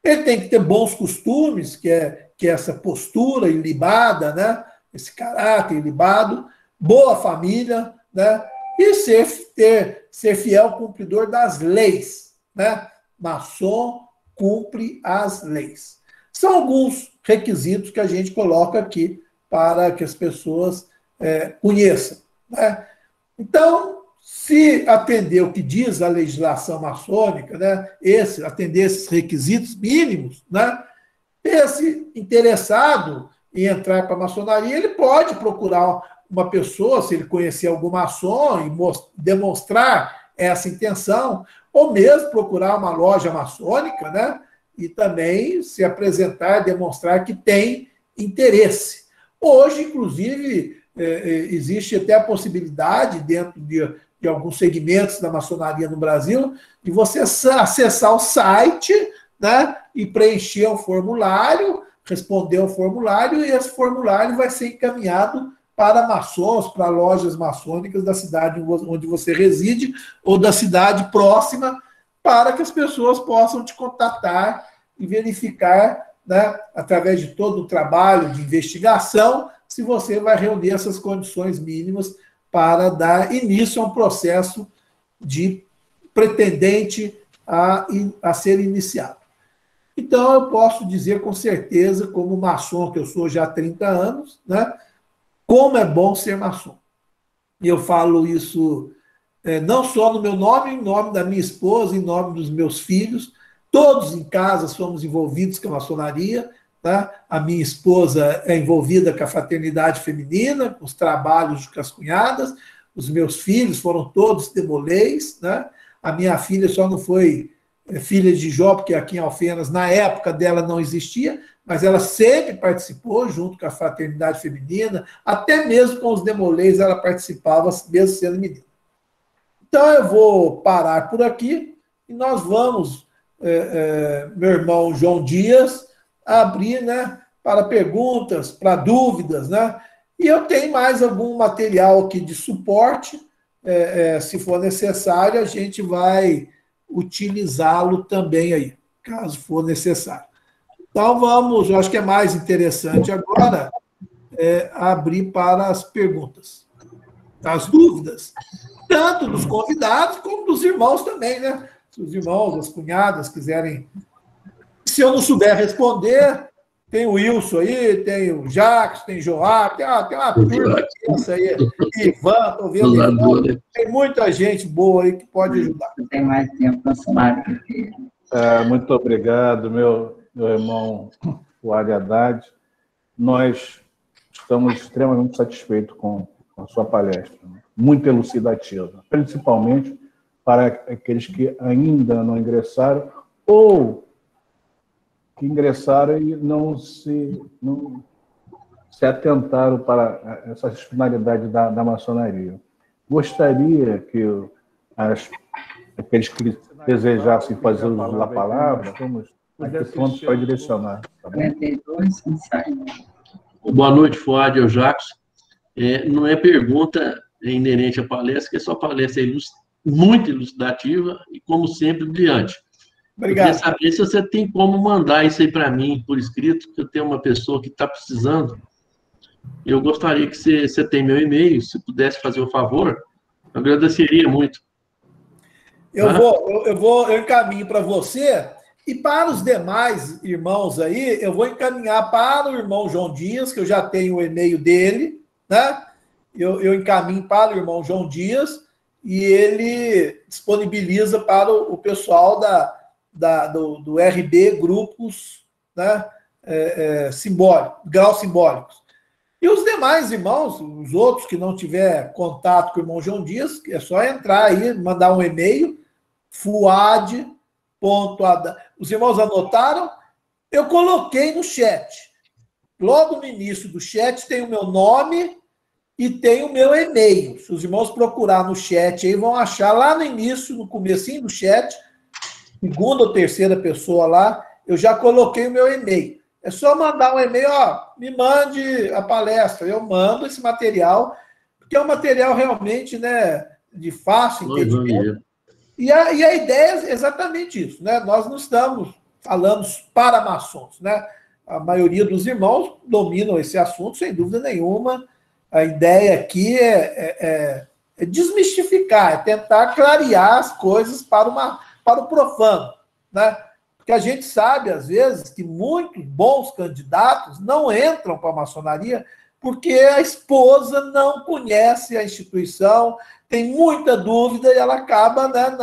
Ele tem que ter bons costumes, que é essa postura ilibada, né? Esse caráter ilibado, boa família, né? E ser fiel cumpridor das leis, né? Maçom cumpre as leis. São alguns requisitos que a gente coloca aqui para que as pessoas conheçam, né? Então, se atender o que diz a legislação maçônica, né, atender esses requisitos mínimos, né, esse interessado em entrar para a maçonaria, ele pode procurar uma pessoa, se ele conhecer algum maçom, e demonstrar essa intenção, ou mesmo procurar uma loja maçônica, né, e também se apresentar, demonstrar que tem interesse. Hoje, inclusive, existe até a possibilidade, dentro de alguns segmentos da maçonaria no Brasil, de você acessar o site, né, e preencher um formulário, responder ao formulário, e esse formulário vai ser encaminhado para maçons, para lojas maçônicas da cidade onde você reside, ou da cidade próxima, para que as pessoas possam te contatar e verificar, né, através de todo o trabalho de investigação, se você vai reunir essas condições mínimas para dar início a um processo de pretendente a ser iniciado. Então, eu posso dizer com certeza, como maçom que eu sou já há 30 anos, né, como é bom ser maçom. E eu falo isso não só no meu nome, em nome da minha esposa, em nome dos meus filhos. Todos em casa somos envolvidos com a maçonaria. Tá? A minha esposa é envolvida com a fraternidade feminina, com os trabalhos com as cunhadas. Os meus filhos foram todos demolês, né? A minha filha só não foi filha de Jó, porque aqui em Alfenas, na época dela, não existia, mas ela sempre participou, junto com a fraternidade feminina, até mesmo com os demolês ela participava, mesmo sendo menina. Então, eu vou parar por aqui e nós vamos, meu irmão João Dias, abrir, né, para perguntas, para dúvidas, né? E eu tenho mais algum material aqui de suporte, se for necessário, a gente vai utilizá-lo também aí, caso for necessário. Então vamos, eu acho que é mais interessante agora abrir para as perguntas, as dúvidas, tanto dos convidados como dos irmãos também, né? Se os irmãos, as cunhadas quiserem. Se eu não souber responder, tem o Wilson aí, tem o Jacques, tem o Joab, tem uma turma essa aí, Ivan, estou vendo Ivan, tem muita gente boa aí que pode ajudar. Tem mais tempo para falar. Muito obrigado, meu irmão Fuad Haddad. Nós estamos extremamente satisfeitos com a sua palestra, muito elucidativa, principalmente para aqueles que ainda não ingressaram ou que ingressaram e não se atentaram para essas finalidades da maçonaria. Gostaria que aqueles que desejassem fazer uso da palavra, estamos prontos para direcionar. Tá bom? Boa noite, Fuad, eu Jacques. Não é pergunta inerente à palestra, que a sua palestra é muito elucidativa e, como sempre, brilhante. Obrigado. Eu queria saber se você tem como mandar isso aí para mim, por escrito, que eu tenho uma pessoa que está precisando. Eu gostaria que você tem meu e-mail, se pudesse fazer o favor, eu agradeceria muito. Eu encaminho para você e para os demais irmãos aí, eu vou encaminhar para o irmão João Dias, que eu já tenho o e-mail dele, né? Eu encaminho para o irmão João Dias e ele disponibiliza para o pessoal do RB Grupos, né, graus simbólicos. E os demais irmãos, os outros que não tiver contato com o irmão João Dias, é só entrar aí, mandar um e-mail, fuad.haddad. Os irmãos anotaram? Eu coloquei no chat. Logo no início do chat tem o meu nome e tem o meu e-mail. Se os irmãos procurar no chat aí, vão achar lá no início, no comecinho do chat, segunda ou terceira pessoa lá, eu já coloquei o meu e-mail. É só mandar um e-mail, me mande a palestra. Eu mando esse material, porque é um material realmente, né, de fácil entendimento. E a ideia é exatamente isso, né? Nós não estamos falando para maçons, né? A maioria dos irmãos dominam esse assunto, sem dúvida nenhuma. A ideia aqui é desmistificar, é tentar clarear as coisas para o profano, né? Porque a gente sabe, às vezes, que muitos bons candidatos não entram para a maçonaria porque a esposa não conhece a instituição, tem muita dúvida e ela acaba, né,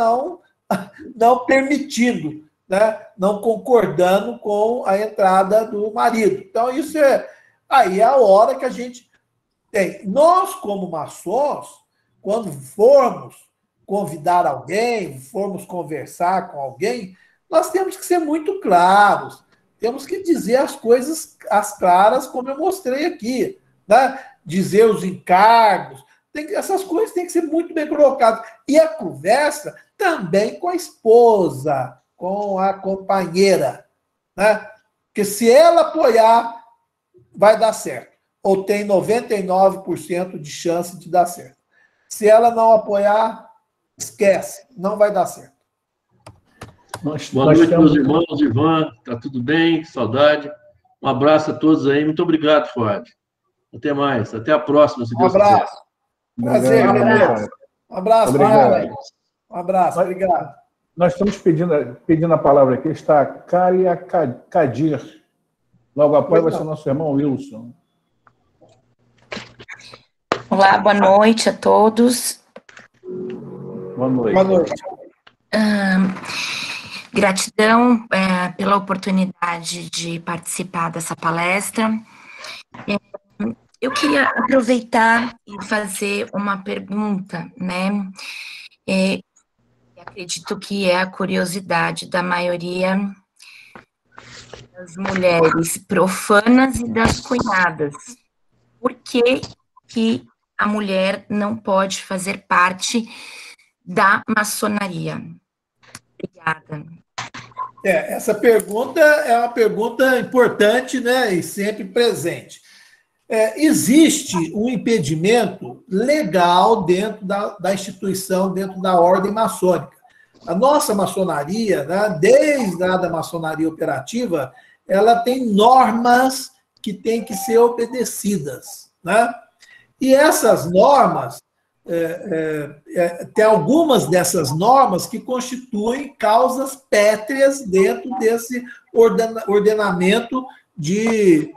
não permitindo, né, não concordando com a entrada do marido. Então, isso aí é a hora que a gente tem. Nós, como maçons, quando formos convidar alguém, formos conversar com alguém, nós temos que ser muito claros, temos que dizer as coisas as claras, como eu mostrei aqui, né? Dizer os encargos, essas coisas têm que ser muito bem colocadas. E a conversa também com a esposa, com a companheira, né? Porque se ela apoiar, vai dar certo. Ou tem 99% de chance de dar certo. Se ela não apoiar, esquece, não vai dar certo. Boa noite, meus irmãos, Ivan, tá tudo bem? Saudade. Um abraço a todos aí. Muito obrigado, Fuad. Até mais. Até a próxima, se Deus quiser. Um abraço. Prazer, René. Um abraço. Obrigado. Um abraço, obrigado. Nós estamos pedindo a palavra aqui, está Cária Kadir. Logo após vai ser o nosso irmão Wilson. Olá, boa noite a todos. Boa noite. Boa noite. Gratidão pela oportunidade de participar dessa palestra. Eu queria aproveitar e fazer uma pergunta, né? Acredito que é a curiosidade da maioria das mulheres profanas e das cunhadas. Por que a mulher não pode fazer parte da maçonaria? Obrigada. Essa pergunta é uma pergunta importante, né, e sempre presente. Existe um impedimento legal dentro da instituição, dentro da ordem maçônica. A nossa maçonaria, né, desde a da maçonaria operativa, ela tem normas que têm que ser obedecidas, né? E essas normas, tem algumas dessas normas que constituem causas pétreas dentro desse ordenamento de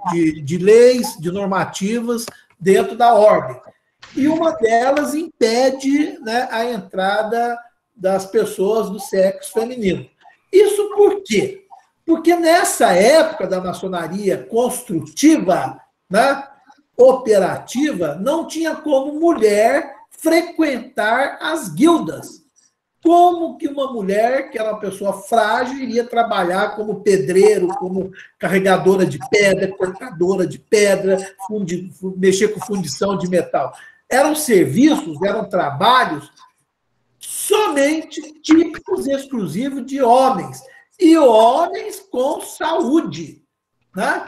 leis, de normativas dentro da ordem. E uma delas impede, né, a entrada das pessoas do sexo feminino. Isso por quê? Porque nessa época da maçonaria construtiva, né, operativa, não tinha como mulher frequentar as guildas. Como que uma mulher, que era uma pessoa frágil, iria trabalhar como pedreiro, como carregadora de pedra, cortadora de pedra, mexer com fundição de metal? Eram serviços, eram trabalhos somente típicos e exclusivos de homens. E homens com saúde, né?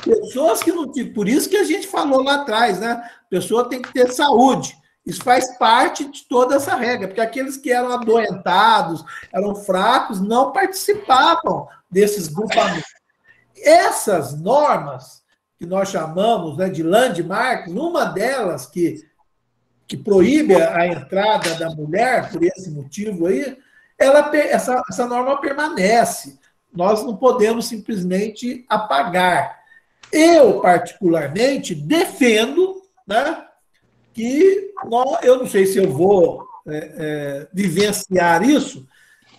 Pessoas que não tinham... Por isso que a gente falou lá atrás, né? A pessoa tem que ter saúde. Isso faz parte de toda essa regra, porque aqueles que eram adoentados, eram fracos, não participavam desses grupamentos. Essas normas, que nós chamamos, né, de landmarks, uma delas que proíbe a entrada da mulher, por esse motivo aí, essa norma permanece. Nós não podemos simplesmente apagar. Eu, particularmente, defendo, né, que eu não sei se eu vou vivenciar isso,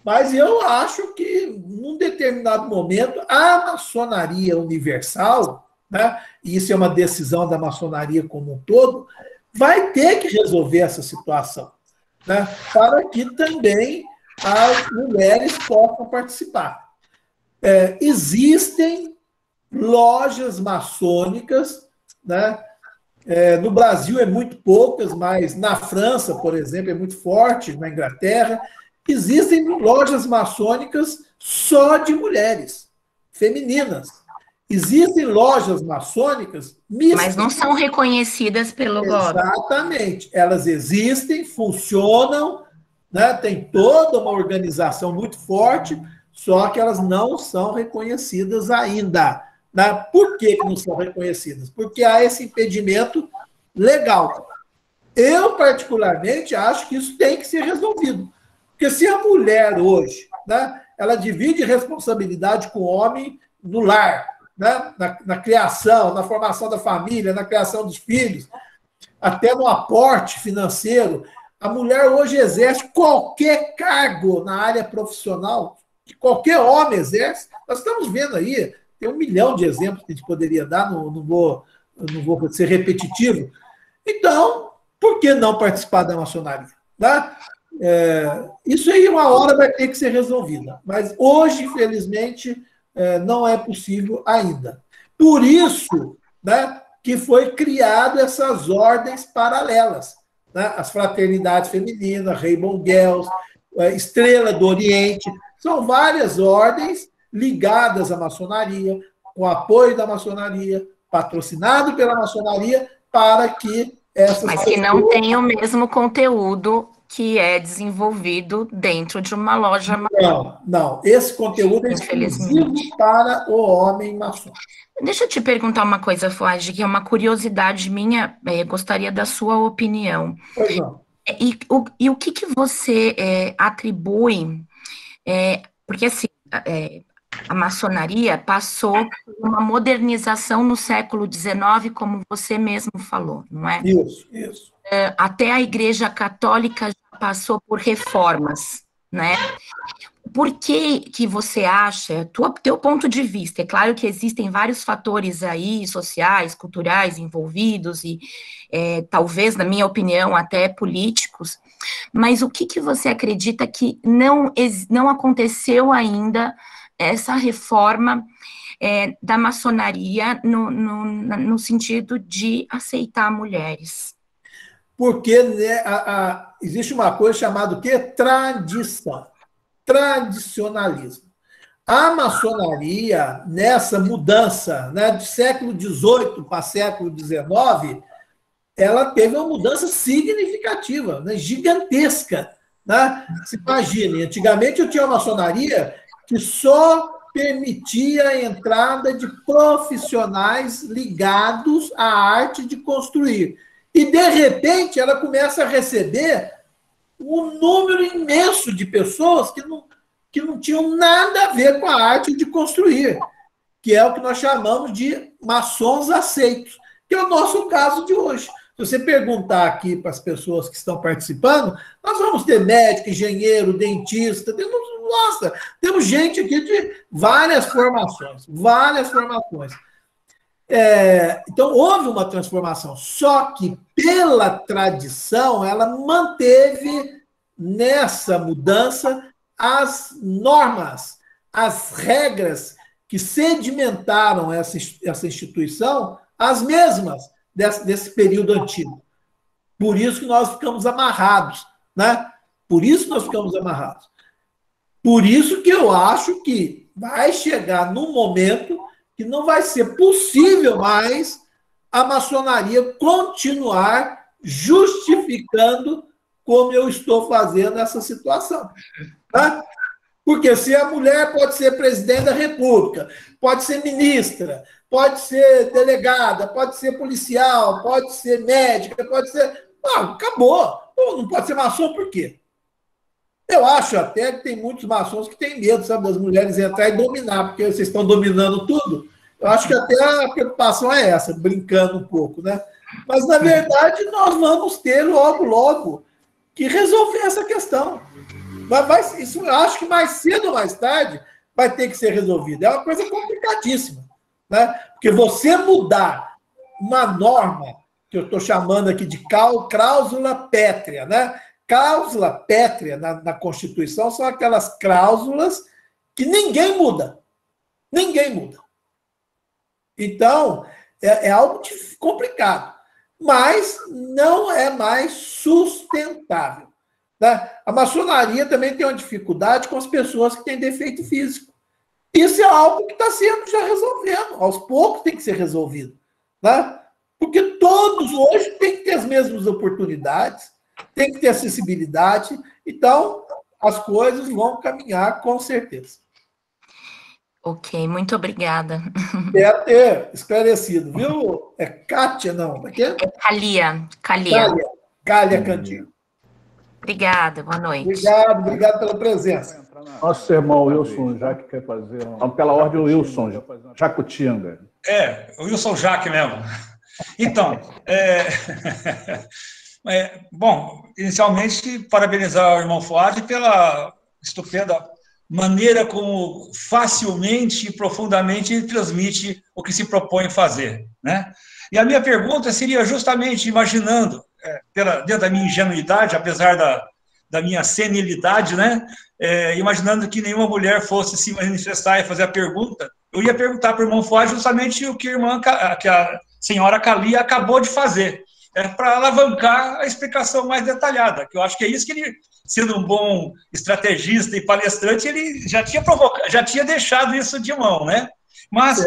mas eu acho que, num determinado momento, a maçonaria universal, né, e isso é uma decisão da maçonaria como um todo, vai ter que resolver essa situação, né, para que também as mulheres possam participar. Existem lojas maçônicas, né? No Brasil é muito poucas, mas na França, por exemplo, é muito forte, na Inglaterra. Existem lojas maçônicas só de mulheres, femininas. Existem lojas maçônicas mistas. Mas não são reconhecidas pelo GOB. Exatamente. Elas existem, funcionam, né? Tem toda uma organização muito forte, só que elas não são reconhecidas ainda. Por que não são reconhecidas? Porque há esse impedimento legal. Eu, particularmente, acho que isso tem que ser resolvido. Porque se a mulher hoje, né, ela divide responsabilidade com o homem no lar, né, na criação, na formação da família, na criação dos filhos, até no aporte financeiro, a mulher hoje exerce qualquer cargo na área profissional, que qualquer homem exerce. Nós estamos vendo aí, tem 1 milhão de exemplos que a gente poderia dar, não vou ser repetitivo. Então, por que não participar da maçonaria? Tá? Isso aí uma hora vai ter que ser resolvida, mas hoje, infelizmente, não é possível ainda. Por isso, né, que foi criado essas ordens paralelas, né? As fraternidades femininas, Rainbow Girls, Estrela do Oriente, são várias ordens ligadas à maçonaria, com apoio da maçonaria, patrocinado pela maçonaria, para que essas Mas que não tem o mesmo conteúdo que é desenvolvido dentro de uma loja maçom. Não. Esse conteúdo é exclusivo para o homem maçom. Deixa eu te perguntar uma coisa, Fuad, que é uma curiosidade minha, gostaria da sua opinião. Pois não. E o que você atribui, porque assim, a maçonaria passou por uma modernização no século XIX, como você mesmo falou, não é? Isso. Até a Igreja Católica já passou por reformas, né? Por que você acha, teu ponto de vista, é claro que existem vários fatores aí, sociais, culturais envolvidos, e talvez, na minha opinião, até políticos, mas o que você acredita que não aconteceu ainda essa reforma da maçonaria no sentido de aceitar mulheres? Porque né, existe uma coisa chamada o quê? Tradição. Tradicionalismo. A maçonaria, nessa mudança, né, de século XVIII para século XIX, ela teve uma mudança significativa, né, gigantesca. Né? Se imagine, antigamente eu tinha uma maçonaria que só permitia a entrada de profissionais ligados à arte de construir. E, de repente, ela começa a receber um número imenso de pessoas que não tinham nada a ver com a arte de construir, que é o que nós chamamos de maçons aceitos, que é o nosso caso de hoje. Se você perguntar aqui para as pessoas que estão participando, nós vamos ter médico, engenheiro, dentista, temos gente aqui de várias formações. Então, houve uma transformação, só que pela tradição, ela manteve nessa mudança as normas, as regras que sedimentaram essa instituição, as mesmas desse período antigo. Por isso que nós ficamos amarrados, né? Por isso que eu acho que vai chegar num momento que não vai ser possível mais a maçonaria continuar justificando como eu estou fazendo essa situação. Tá? Porque se a mulher pode ser presidente da República, pode ser ministra, pode ser delegada, pode ser policial, pode ser médica, pode ser... Não, acabou. Não pode ser maçom por quê? Eu acho até que tem muitos maçons que têm medo, sabe, das mulheres entrar e dominar, porque vocês estão dominando tudo. Eu acho que até a preocupação é essa, brincando um pouco, né? Mas, na verdade, nós vamos ter logo que resolver essa questão. Isso eu acho que mais cedo ou mais tarde vai ter que ser resolvido. É uma coisa complicadíssima, né? Porque você mudar uma norma, que eu estou chamando aqui de cláusula pétrea, né? Cláusula pétrea na Constituição são aquelas cláusulas que ninguém muda. Ninguém muda. Então, é algo complicado, mas não é mais sustentável. Né? A maçonaria também tem uma dificuldade com as pessoas que têm defeito físico. Isso é algo que está sendo já resolvendo. Aos poucos tem que ser resolvido. Né? Porque todos hoje têm que ter as mesmas oportunidades, tem que ter acessibilidade. Então, as coisas vão caminhar com certeza. Ok, muito obrigada. Espero ter esclarecido, viu? É Kátia, não? É Kalia. Cália Cantinho. Obrigada, boa noite. Obrigado pela presença. Nosso irmão Wilson Jaque quer fazer... Vamos pela ordem, o Wilson Jacutinga. O Wilson Jaque mesmo. Então, bom, inicialmente, parabenizar o irmão Fuad pela estupenda maneira como facilmente e profundamente ele transmite o que se propõe fazer, né? E a minha pergunta seria justamente imaginando, dentro da minha ingenuidade, apesar da minha senilidade, né? Imaginando que nenhuma mulher fosse se manifestar e fazer a pergunta, eu ia perguntar para o irmão Fuad justamente o que a senhora Cália acabou de fazer, para alavancar a explicação mais detalhada, que eu acho que é isso que ele, sendo um bom estrategista e palestrante, ele já tinha deixado isso de mão, né? Mas,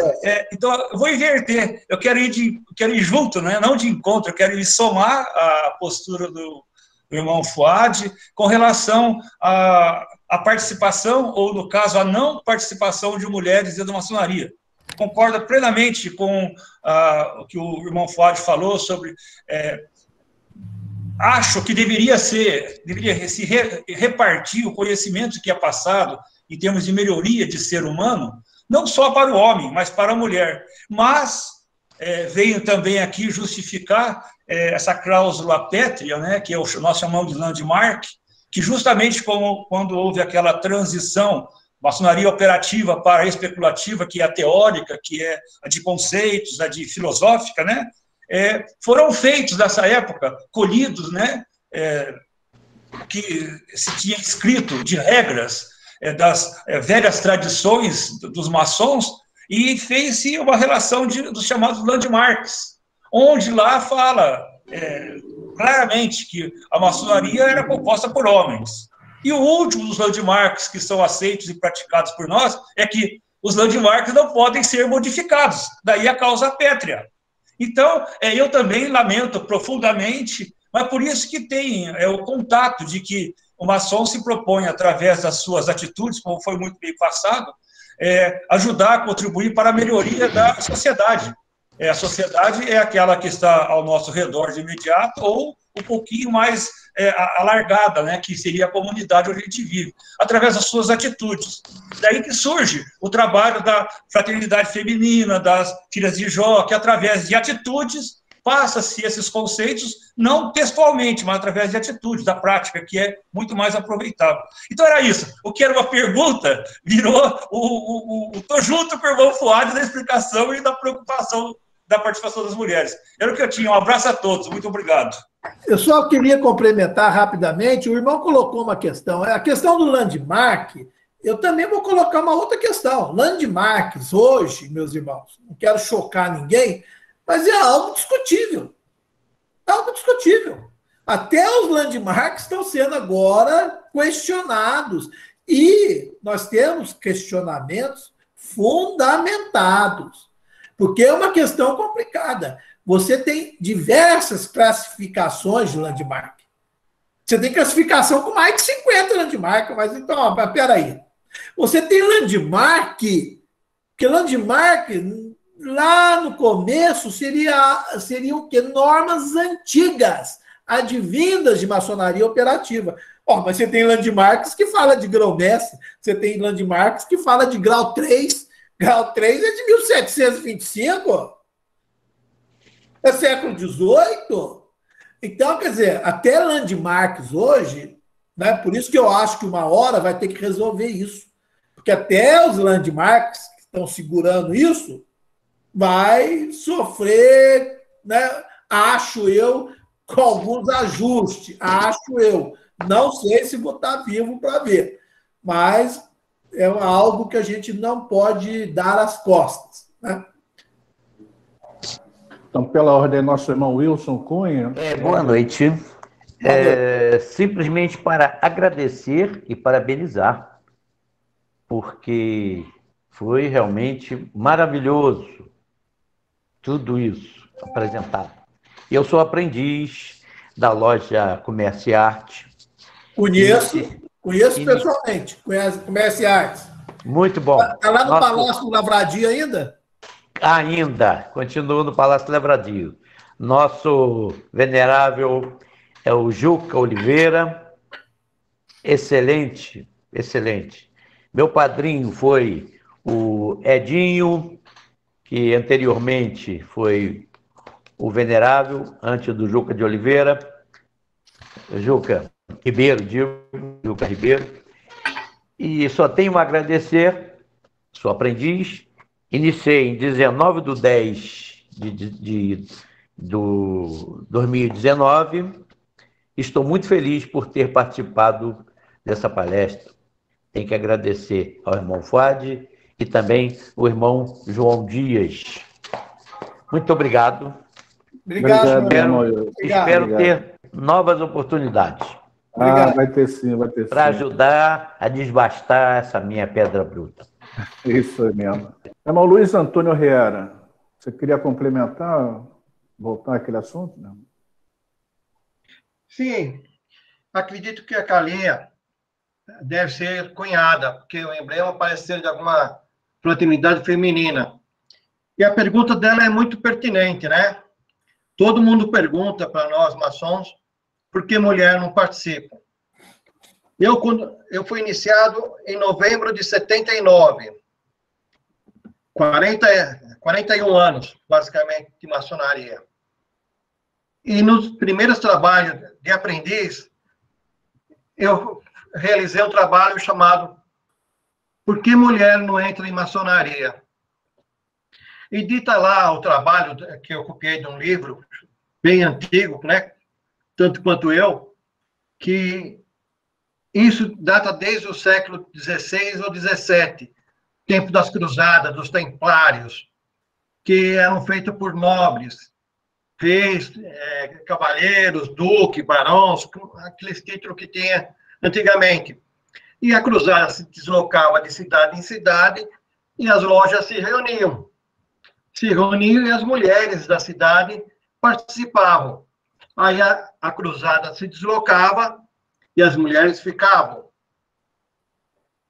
então, eu vou inverter, eu quero ir junto, né? Não de encontro, eu quero ir somar a postura do irmão Fuad com relação à participação, ou no caso, a não participação de mulheres dentro da maçonaria. Concordo plenamente com o que o irmão Fuad falou sobre... acho que deveria se repartir o conhecimento que é passado em termos de melhoria de ser humano, não só para o homem, mas para a mulher. Mas venho também aqui justificar essa cláusula pétrea, né, que nós chamamos de landmark, que justamente quando houve aquela transição maçonaria operativa para a especulativa, que é a teórica, que é a de conceitos, a de filosófica, né, foram feitos nessa época, colhidos, né, que se tinha escrito de regras das velhas tradições dos maçons, e fez-se uma relação dos chamados landmarks, onde lá fala claramente que a maçonaria era composta por homens. E o último dos landmarks que são aceitos e praticados por nós é que os landmarks não podem ser modificados, daí a causa pétrea. Então, eu também lamento profundamente, mas por isso que tem o contato de que o maçom se propõe, através das suas atitudes, como foi muito bem passado, ajudar, contribuir para a melhoria da sociedade. A sociedade é aquela que está ao nosso redor de imediato, ou um pouquinho mais alargada, né, que seria a comunidade onde a gente vive, através das suas atitudes. Daí que surge o trabalho da fraternidade feminina, das filhas de Jó, que através de atitudes passa-se esses conceitos, não textualmente, mas através de atitudes, da prática, que é muito mais aproveitável. Então era isso. O que era uma pergunta virou estou junto com o irmão Fuad da explicação e da preocupação da participação das mulheres. Era o que eu tinha. Um abraço a todos. Muito obrigado. Eu só queria complementar rapidamente. O irmão colocou uma questão. A questão do landmark, eu também vou colocar uma outra questão. Landmarks hoje, meus irmãos, não quero chocar ninguém, mas é algo discutível. É algo discutível. Até os landmarks estão sendo agora questionados. E nós temos questionamentos fundamentados. Porque é uma questão complicada. Você tem diversas classificações de landmark. Você tem classificação com mais de 50 landmark, mas então, peraí. Você tem landmark, que landmark, lá no começo, seriam o quê? Normas antigas, advindas de maçonaria operativa. Mas você tem landmarks que fala de grão-mestre, você tem landmarks que fala de grau 3, grau 3 é de 1725, é século XVIII. Então, quer dizer, até landmarks hoje, né, por isso que eu acho que uma hora vai ter que resolver isso, porque até os landmarks que estão segurando isso vai sofrer, né, acho eu, com alguns ajustes, acho eu. Não sei se vou estar vivo para ver, mas é algo que a gente não pode dar as costas, né? Então, pela ordem, nosso irmão Wilson Cunha. Boa noite. Simplesmente para agradecer e parabenizar, porque foi realmente maravilhoso tudo isso apresentado. Eu sou aprendiz da loja Comércio e Arte. Conheço pessoalmente, Comércio e Artes. Muito bom. Está lá no Palácio do Lavradio ainda? Ainda, continuo no Palácio do Lavradio. Nosso venerável é o Juca Oliveira. Excelente, excelente. Meu padrinho foi o Edinho, que anteriormente foi o Venerável, antes do Juca de Oliveira. Juca Ribeiro, Juca Ribeiro. E só tenho a agradecer, sou aprendiz, iniciei em 19/10 de 2019. Estou muito feliz por ter participado dessa palestra. Tenho que agradecer ao irmão Fuad e também o irmão João Dias. Muito obrigado. Obrigado. Espero ter novas oportunidades. Vai ter sim, vai ter sim. Para ajudar a desbastar essa minha pedra bruta. Isso aí mesmo. Irmão Luiz Antônio Riera, você queria complementar, voltar àquele assunto? Não? Sim, acredito que a Carlinha deve ser cunhada, porque o emblema parece ser de alguma fraternidade feminina. E a pergunta dela é muito pertinente, né? Todo mundo pergunta para nós, maçons, por que mulher não participa? Eu fui iniciado em novembro de 79, 41 anos, basicamente, de maçonaria. E nos primeiros trabalhos de aprendiz, eu realizei um trabalho chamado Por que mulher não entra em maçonaria? E dita lá o trabalho que eu copiei de um livro bem antigo, né? Tanto quanto eu, que isso data desde o século XVI ou XVII, tempo das cruzadas, dos templários, que eram feitos por nobres, reis, cavaleiros, duques, barões, aqueles títulos que tinha antigamente. E a cruzada se deslocava de cidade em cidade e as lojas se reuniam. Se reuniam e as mulheres da cidade participavam. Aí a cruzada se deslocava e as mulheres ficavam.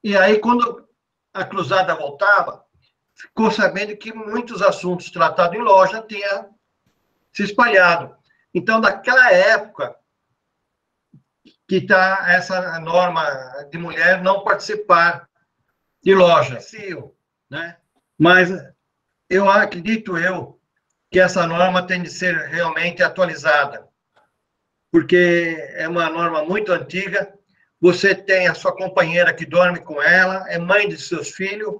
E aí, quando a cruzada voltava, ficou sabendo que muitos assuntos tratados em loja tinham se espalhado. Então, naquela época, que está essa norma de mulher não participar de loja, né? Mas eu acredito que essa norma tem de ser realmente atualizada, porque é uma norma muito antiga. Você tem a sua companheira que dorme com ela, é mãe de seus filhos,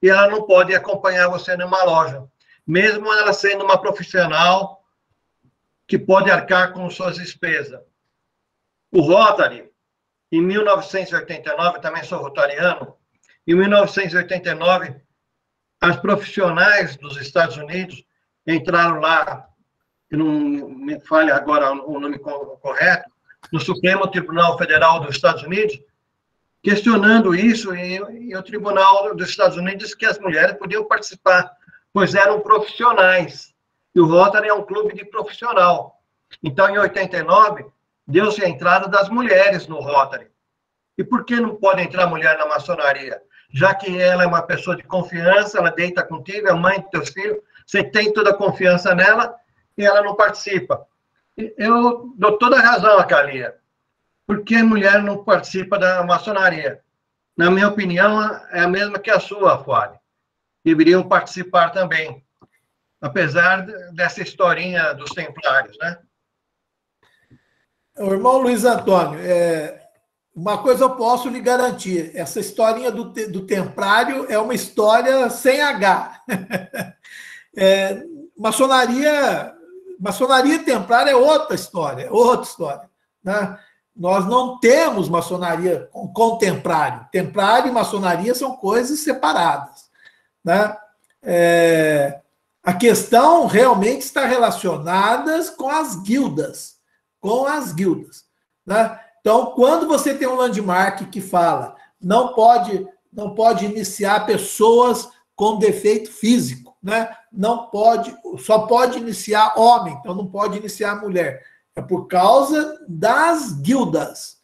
e ela não pode acompanhar você numa loja, mesmo ela sendo uma profissional que pode arcar com suas despesas. O Rotary, em 1989, também sou rotariano, em 1989, as profissionais dos Estados Unidos entraram lá, que não me falha agora o nome correto, no Supremo Tribunal Federal dos Estados Unidos, questionando isso, e o Tribunal dos Estados Unidos que as mulheres podiam participar, pois eram profissionais. E o Rotary é um clube de profissional. Então, em 89, deu-se a entrada das mulheres no Rotary. E por que não pode entrar mulher na maçonaria? Já que ela é uma pessoa de confiança, ela deita contigo, é mãe dos teus filhos, você tem toda a confiança nela e ela não participa. Eu dou toda a razão a Carlinha. Por que a mulher não participa da maçonaria? Na minha opinião, é a mesma que a sua, Fuad. Deveriam participar também, apesar dessa historinha dos templários, né? O irmão Luiz Antônio, uma coisa eu posso lhe garantir, essa historinha do templário é uma história sem H. Maçonaria templária é outra história, né? Nós não temos maçonaria com templário. Templário e maçonaria são coisas separadas, né? A questão realmente está relacionada com as guildas, né? Então, quando você tem um landmark que fala não pode iniciar pessoas com defeito físico, né? Só pode iniciar homem, então não pode iniciar mulher. É por causa das guildas.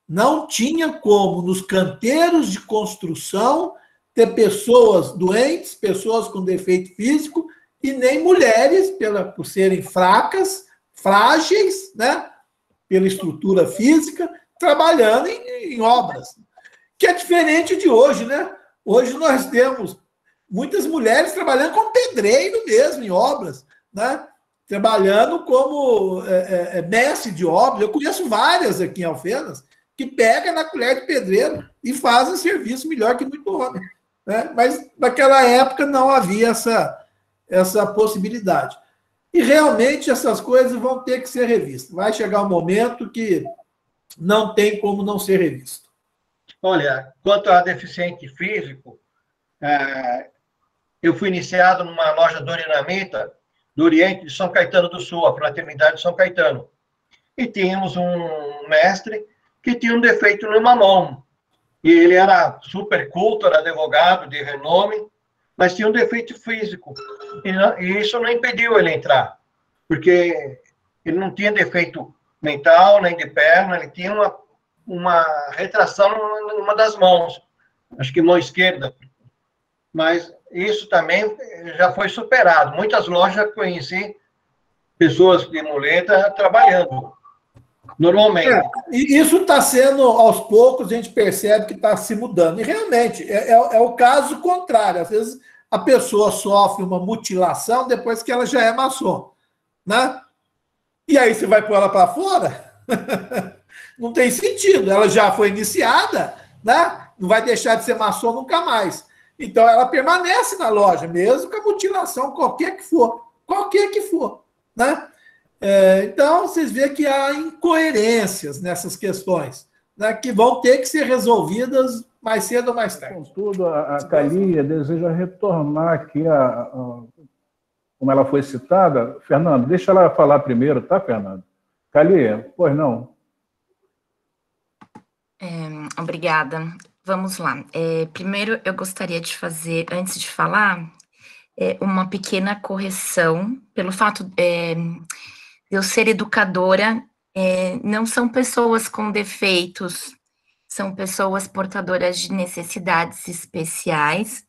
Não tinha como, nos canteiros de construção, ter pessoas doentes, pessoas com defeito físico, e nem mulheres, por serem fracas, frágeis, né? pela estrutura física, trabalhando em obras, que é diferente de hoje, né? Hoje nós temos muitas mulheres trabalhando como pedreiro mesmo, em obras, né? Trabalhando como mestre de obras. Eu conheço várias aqui em Alfenas que pegam na colher de pedreiro e fazem serviço melhor que muito homem, né? Mas naquela época não havia essa possibilidade. E realmente essas coisas vão ter que ser revistas. Vai chegar um momento que não tem como não ser revisto. Olha, quanto a deficiente físico, eu fui iniciado numa loja dorinamita do Oriente de São Caetano do Sul, a Fraternidade de São Caetano. E tínhamos um mestre que tinha um defeito numa mão. E ele era super culto, era advogado de renome, mas tinha um defeito físico. E isso não impediu ele entrar, porque ele não tinha defeito mental, nem de perna, ele tinha uma retração numa das mãos, acho que mão esquerda. Mas isso também já foi superado. Muitas lojas conheci pessoas de muleta trabalhando, normalmente. E isso está sendo, aos poucos, a gente percebe que está se mudando. E realmente, é o caso contrário. Às vezes, a pessoa sofre uma mutilação depois que ela já é maçom, né? E aí você vai pôr ela para fora? Não tem sentido. Ela já foi iniciada, né? Não vai deixar de ser maçom nunca mais. Então, ela permanece na loja, mesmo com a mutilação, qualquer que for, né? Então, vocês veem que há incoerências nessas questões, né, que vão ter que ser resolvidas mais cedo ou mais tarde. Contudo, a Calia deseja retornar aqui, como ela foi citada. Fernando, deixa ela falar primeiro, tá, Fernando? Calia, pois não? Obrigada. Vamos lá. Primeiro, eu gostaria de fazer, antes de falar, uma pequena correção, pelo fato de eu ser educadora, não são pessoas com defeitos, são pessoas portadoras de necessidades especiais,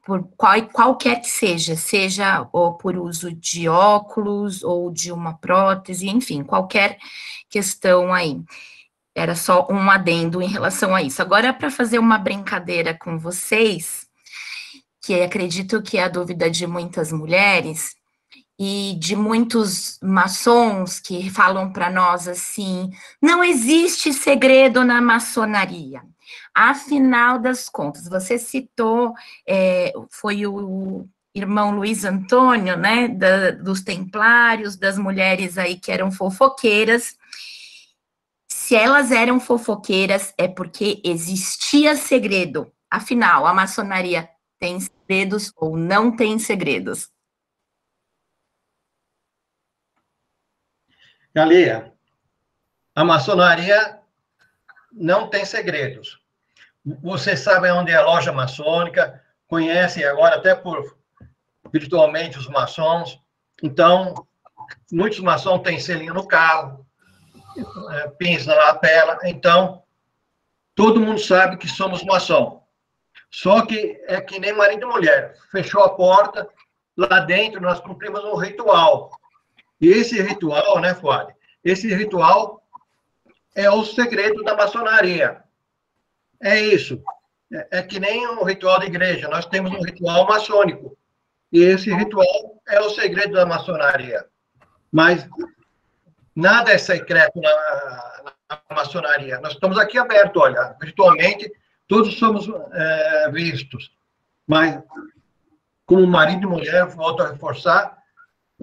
por qualquer que seja ou por uso de óculos ou de uma prótese, enfim, qualquer questão aí. Era só um adendo em relação a isso. Agora, para fazer uma brincadeira com vocês, que acredito que é a dúvida de muitas mulheres e de muitos maçons que falam para nós assim, não existe segredo na maçonaria. Afinal das contas, você citou, foi o irmão Luiz Antônio, né, dos templários, das mulheres aí que eram fofoqueiras. Se elas eram fofoqueiras, é porque existia segredo. Afinal, a maçonaria tem segredos ou não tem segredos? Galia, a maçonaria não tem segredos. Vocês sabem onde é a loja maçônica, conhecem agora até virtualmente os maçons. Então, muitos maçons têm selinho no carro, pins na lapela. Então, todo mundo sabe que somos maçom. Só que é que nem marido e mulher. Fechou a porta, lá dentro nós cumprimos um ritual. E esse ritual, né, Fuad? Esse ritual é o segredo da maçonaria. É isso. É que nem um ritual da igreja. Nós temos um ritual maçônico. E esse ritual é o segredo da maçonaria. Mas nada é secreto na maçonaria. Nós estamos aqui abertos, olha. Virtualmente, todos somos vistos. Mas, como marido e mulher, volto a reforçar,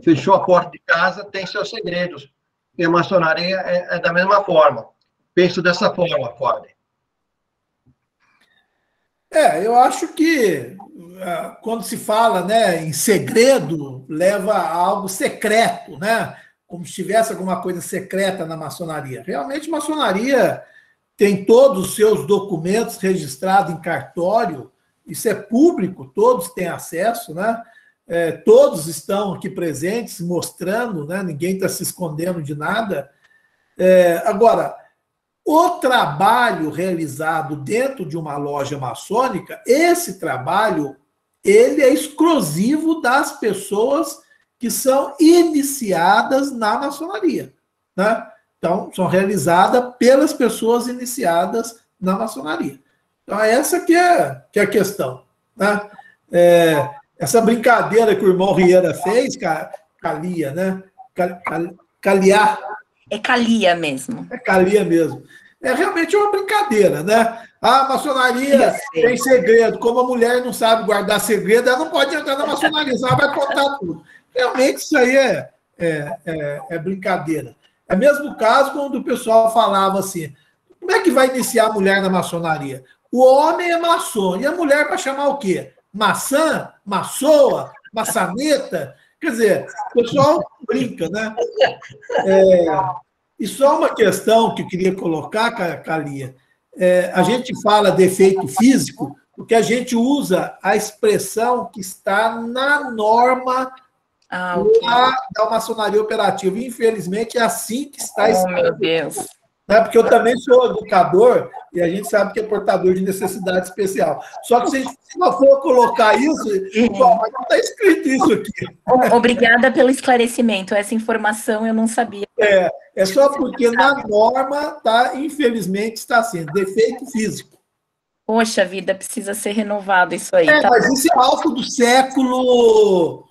fechou a porta de casa, tem seus segredos. E a maçonaria é da mesma forma. Penso dessa forma, Fábio. Eu acho que quando se fala, né, em segredo, leva a algo secreto, né? Como se tivesse alguma coisa secreta na maçonaria. Realmente, a maçonaria tem todos os seus documentos registrados em cartório, isso é público, todos têm acesso, né? Todos estão aqui presentes, mostrando, né? Ninguém está se escondendo de nada. Agora, o trabalho realizado dentro de uma loja maçônica, esse trabalho, ele é exclusivo das pessoas que são iniciadas na maçonaria, né? Então, são realizadas pelas pessoas iniciadas na maçonaria. Então, essa que é a questão, né? Essa brincadeira que o irmão Rieira fez, Calia, né? Caliar. É Calia mesmo. É Calia mesmo. É realmente uma brincadeira, né? A maçonaria tem segredo. Como a mulher não sabe guardar segredo, ela não pode entrar na maçonaria, senão ela vai contar tudo. Realmente isso aí é brincadeira. É o mesmo caso quando o pessoal falava assim, como é que vai iniciar a mulher na maçonaria? O homem é maçom, e a mulher vai chamar o quê? Maçã? Maçoa? Maçaneta? Quer dizer, o pessoal brinca, né? E só uma questão que eu queria colocar, Calia. A gente fala defeito físico porque a gente usa a expressão que está na norma da maçonaria operativa. Infelizmente, é assim que está escrito. Meu Deus. Né? Porque eu também sou educador e a gente sabe que é portador de necessidade especial. Só que se a gente não for colocar isso, bom, mas não está escrito isso aqui. Obrigada pelo esclarecimento. Essa informação eu não sabia. É só porque na norma, infelizmente, está assim, defeito físico. Poxa vida, precisa ser renovado isso aí. Tá? Mas isso é algo do século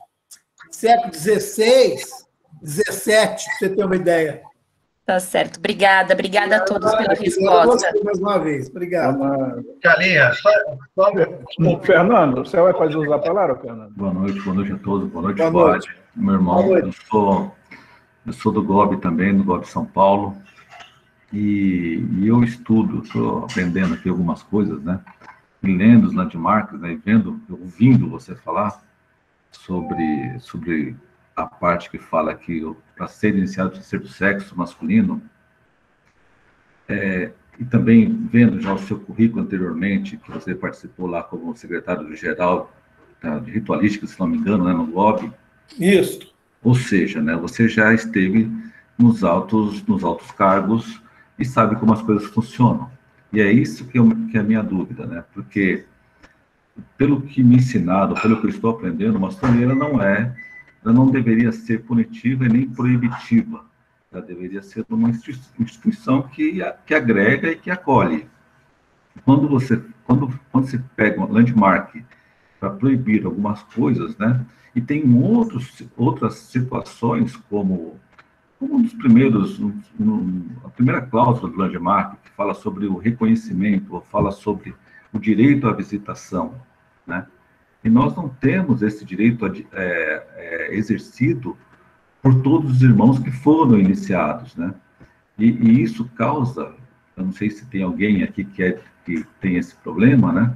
XVI, XVII, para você ter uma ideia. Tá certo. Obrigada a todos pela resposta. Mais uma vez, obrigado. Calinha, Fernando, você vai fazer usar a palavra, Fernando? Boa noite a todos. Boa noite, Fuad. Meu irmão, eu sou do GOB também, do GOB São Paulo, e eu estou aprendendo aqui algumas coisas, né? E lendo os landmarks, né? E ouvindo você falar sobre a parte que fala que para ser iniciado o terceiro sexo masculino, e também vendo já o seu currículo anteriormente, que você participou lá como secretário-geral de ritualística, se não me engano, né, no GOB. Isso. Ou seja, né, você já esteve nos altos cargos e sabe como as coisas funcionam. E é isso que é a minha dúvida, né? Porque, pelo que me ensinaram, pelo que eu estou aprendendo, a maçonaria ela não deveria ser punitiva e nem proibitiva. Ela deveria ser uma instituição que agrega e que acolhe. Quando você pega um landmark para proibir algumas coisas, né? E tem outras situações, como um dos primeiros, a primeira cláusula do landmark, que fala sobre o reconhecimento, ou fala sobre o direito à visitação, né? E nós não temos esse direito exercido por todos os irmãos que foram iniciados, né? E isso causa, eu não sei se tem alguém aqui que tem esse problema, né?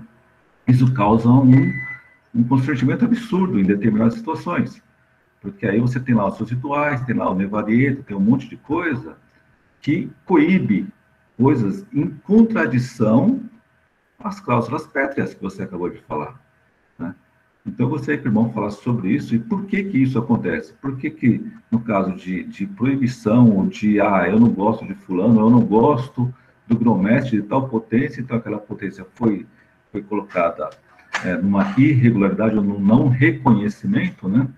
Isso causa um constrangimento absurdo em determinadas situações. Porque aí você tem lá os seus rituais, tem lá o nevarieto, tem um monte de coisa que coíbe coisas em contradição às cláusulas pétreas que você acabou de falar, né? Então, eu gostaria que o irmão falasse sobre isso e por que isso acontece. Por que no caso de proibição, ou de, eu não gosto de fulano, eu não gosto do grão-mestre de tal potência, então aquela potência foi colocada numa irregularidade ou num não reconhecimento, né?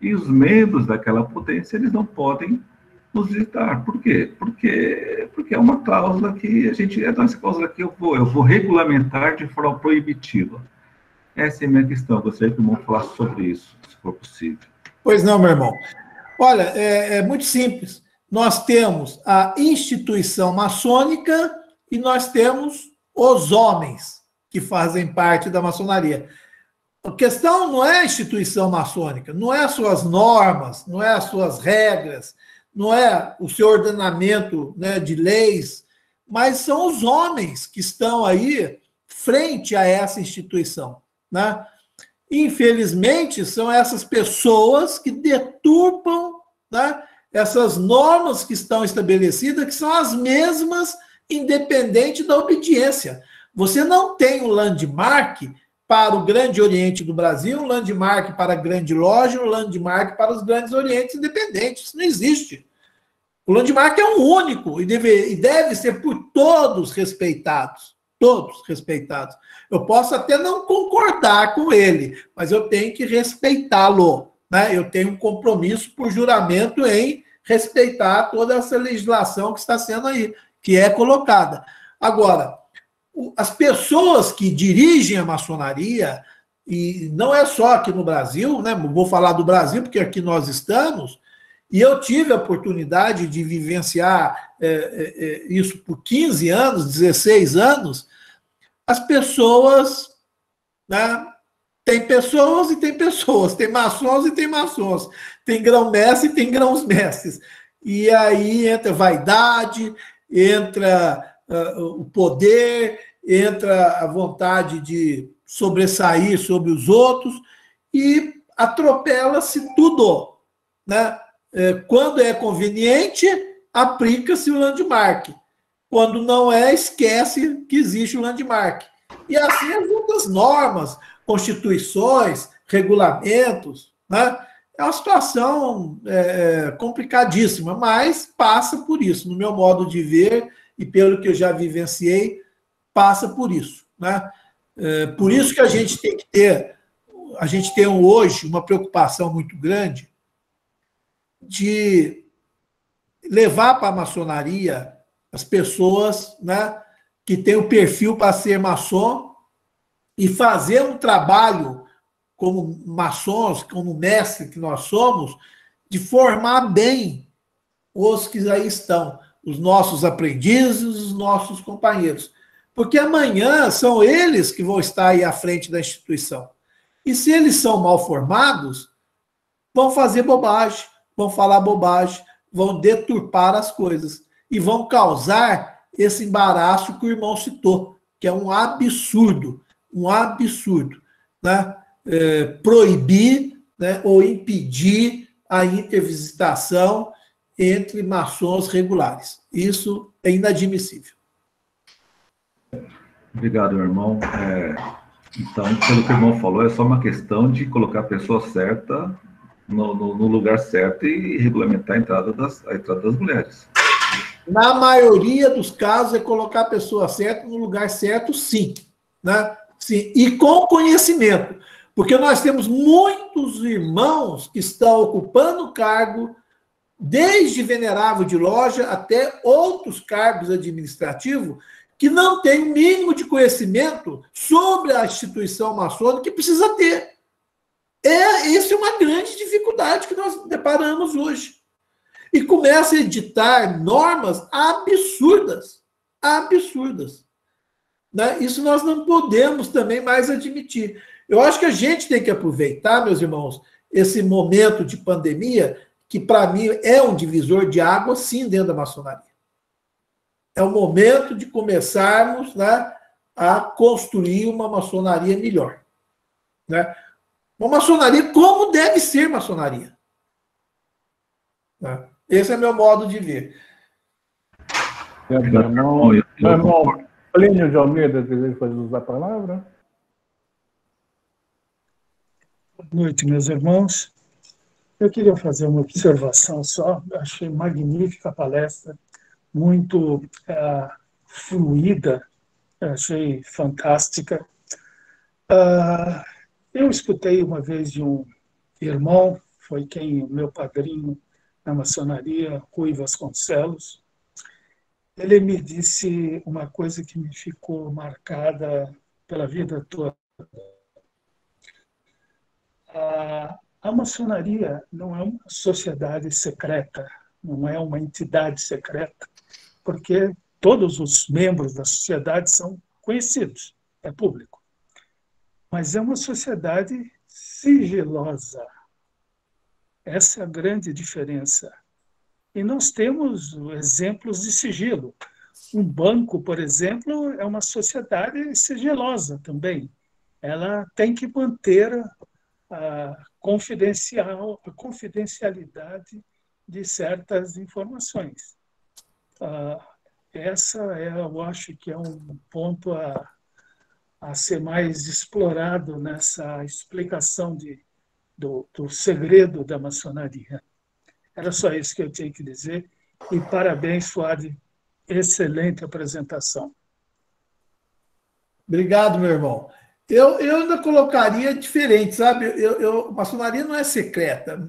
E os membros daquela potência, eles não podem nos visitar. Por quê? Porque é uma cláusula que essa cláusula aqui eu vou regulamentar de forma proibitiva. Essa é a minha questão. Eu gostaria que o irmão falasse sobre isso, se for possível. Pois não, meu irmão. Olha, é muito simples. Nós temos a instituição maçônica e nós temos os homens que fazem parte da maçonaria. A questão não é a instituição maçônica, não é as suas normas, não é as suas regras, não é o seu ordenamento, né, de leis, mas são os homens que estão aí frente a essa instituição, né? Infelizmente, são essas pessoas que deturpam, né, essas normas que estão estabelecidas, que são as mesmas, independente da obediência. Você não tem um landmark para o Grande Oriente do Brasil, um landmark para a Grande Loja, um landmark para os Grandes Orientes Independentes. Isso não existe. O landmark é um único e deve ser por todos respeitados. Todos respeitados. Eu posso até não concordar com ele, mas eu tenho que respeitá-lo, né? Eu tenho um compromisso por juramento em respeitar toda essa legislação que está sendo aí, que é colocada. Agora, as pessoas que dirigem a maçonaria, e não é só aqui no Brasil, né? Vou falar do Brasil, porque aqui nós estamos, e eu tive a oportunidade de vivenciar isso por 15 anos, 16 anos, as pessoas, né? Tem pessoas e tem pessoas, tem maçons e tem maçons, tem grão-mestre e tem grãos-mestres. E aí entra vaidade, entra o poder, entra a vontade de sobressair sobre os outros e atropela-se tudo, né? Quando é conveniente, aplica-se o landmark. Quando não é, esquece que existe o landmark. E assim as outras normas, constituições, regulamentos, né? É uma situação complicadíssima, mas passa por isso, no meu modo de ver, e pelo que eu já vivenciei, passa por isso, né? Por isso que a gente tem hoje uma preocupação muito grande de levar para a maçonaria as pessoas, né, que têm o perfil para ser maçom e fazer um trabalho como maçons, como mestre que nós somos, de formar bem os que aí estão, os nossos aprendizes, os nossos companheiros. Porque amanhã são eles que vão estar aí à frente da instituição. E se eles são mal formados, vão fazer bobagem, vão falar bobagem, vão deturpar as coisas e vão causar esse embaraço que o irmão citou, que é um absurdo, né? Proibir, né, ou impedir a intervisitação entre maçons regulares. Isso é inadmissível. Obrigado, irmão. Então, pelo que o irmão falou, é só uma questão de colocar a pessoa certa no lugar certo e regulamentar a entrada das mulheres. Na maioria dos casos, é colocar a pessoa certa no lugar certo, sim. Né? Sim. E com conhecimento. Porque nós temos muitos irmãos que estão ocupando cargo, desde venerável de loja até outros cargos administrativos, que não têm o mínimo de conhecimento sobre a instituição maçônica que precisa ter. Essa é uma grande dificuldade que nós deparamos hoje. E começa a editar normas absurdas. Né? Isso nós não podemos também mais admitir. Eu acho que a gente tem que aproveitar, meus irmãos, esse momento de pandemia, que para mim é um divisor de água, sim, dentro da maçonaria. É o momento de começarmos, né, a construir uma maçonaria melhor. Né? Uma maçonaria como deve ser maçonaria. Né? Esse é meu modo de ver. Meu irmão Plínio de Almeida, deseja usar a palavra? Boa noite, meus irmãos. Eu queria fazer uma observação só. Eu achei magnífica a palestra, muito fluida, achei fantástica. Eu escutei uma vez de um irmão, foi o meu padrinho na maçonaria, Rui Vasconcelos. Ele me disse uma coisa que me ficou marcada pela vida toda. A maçonaria não é uma sociedade secreta, não é uma entidade secreta, porque todos os membros da sociedade são conhecidos, é público. Mas é uma sociedade sigilosa. Essa é a grande diferença. E nós temos exemplos de sigilo. Um banco, por exemplo, é uma sociedade sigilosa também. Ela tem que manter a confidencialidade de certas informações. Eu acho que é um ponto a ser mais explorado nessa explicação do segredo da maçonaria. Era só isso que eu tinha que dizer. E parabéns, Fuad. Excelente apresentação. Obrigado, meu irmão. Eu ainda colocaria diferente, sabe? Maçonaria não é secreta.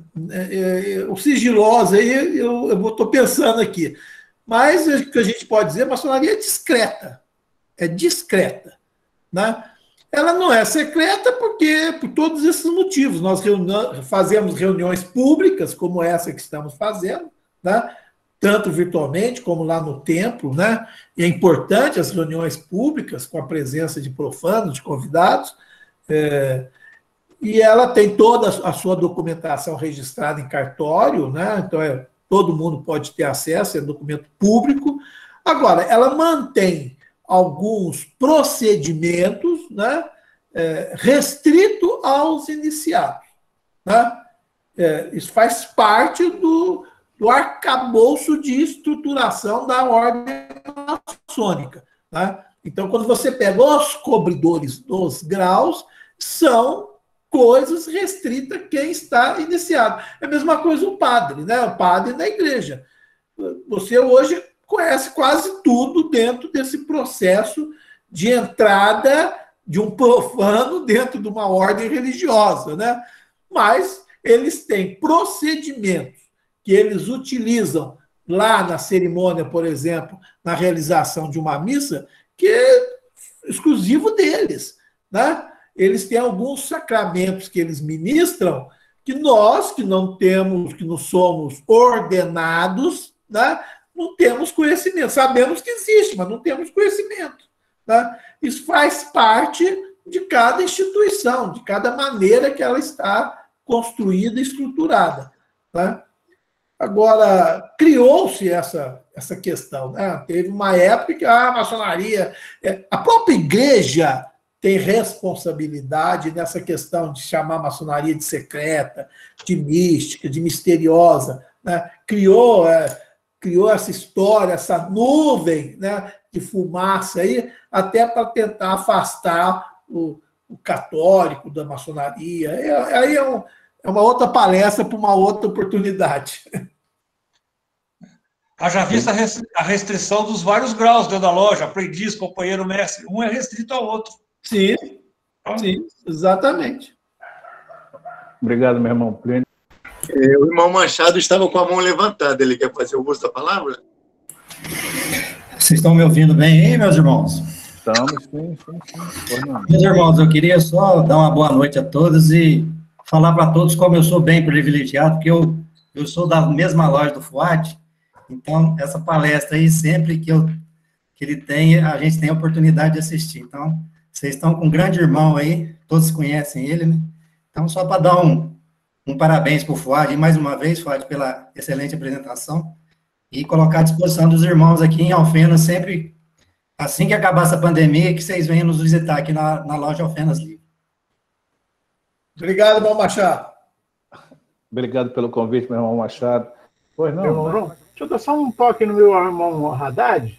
O sigilosa aí, eu estou pensando aqui. Mas o que a gente pode dizer, maçonaria é discreta. É discreta. Né? Ela não é secreta porque, por todos esses motivos, nós fazemos reuniões públicas, como essa que estamos fazendo, né? Tanto virtualmente como lá no templo, né? E é importante as reuniões públicas com a presença de profanos, de convidados, e ela tem toda a sua documentação registrada em cartório, né? Então todo mundo pode ter acesso, é documento público. Agora, ela mantém alguns procedimentos, né? Restrito aos iniciados, né? Isso faz parte do arcabouço de estruturação da ordem maçônica. Né? Então, quando você pega os cobridores dos graus, são coisas restritas a quem está iniciado. É a mesma coisa o padre, né? O padre na igreja. Você hoje conhece quase tudo dentro desse processo de entrada de um profano dentro de uma ordem religiosa, né? Mas eles têm procedimentos que eles utilizam lá na cerimônia, por exemplo, na realização de uma missa, que é exclusivo deles, né? Eles têm alguns sacramentos que eles ministram que nós, que não somos ordenados, né, não temos conhecimento. Sabemos que existe, mas não temos conhecimento. Né? Isso faz parte de cada instituição, de cada maneira que ela está construída e estruturada. Né? Agora, criou-se essa questão. Né? Teve uma época que a maçonaria... A própria igreja tem responsabilidade nessa questão de chamar a maçonaria de secreta, de mística, de misteriosa. Né? Criou essa história, essa nuvem, né, de fumaça aí, até para tentar afastar o católico da maçonaria. Aí é uma outra palestra para uma outra oportunidade. Haja vista a restrição dos vários graus dentro da loja, aprendiz, companheiro, mestre, um é restrito ao outro. Sim, exatamente. Obrigado, meu irmão Plínio. O irmão Machado estava com a mão levantada. Ele quer fazer o uso da palavra? Vocês estão me ouvindo bem aí, meus irmãos? Estamos, sim. Meus irmãos, eu queria só dar uma boa noite a todos e falar para todos como eu sou bem privilegiado, porque eu sou da mesma loja do Fuad, então essa palestra aí, sempre que ele tem, a gente tem a oportunidade de assistir. Então, vocês estão com um grande irmão aí, todos conhecem ele, né? Então, só para dar um parabéns para o Fuad, e mais uma vez, Fuad, pela excelente apresentação, e colocar à disposição dos irmãos aqui em Alfenas, sempre, assim que acabar essa pandemia, que vocês venham nos visitar aqui na loja Alfenas Livre. Obrigado, irmão Machado. Obrigado pelo convite, meu irmão Machado. Pois não. Irmão João, deixa eu dar só um toque no meu irmão Haddad,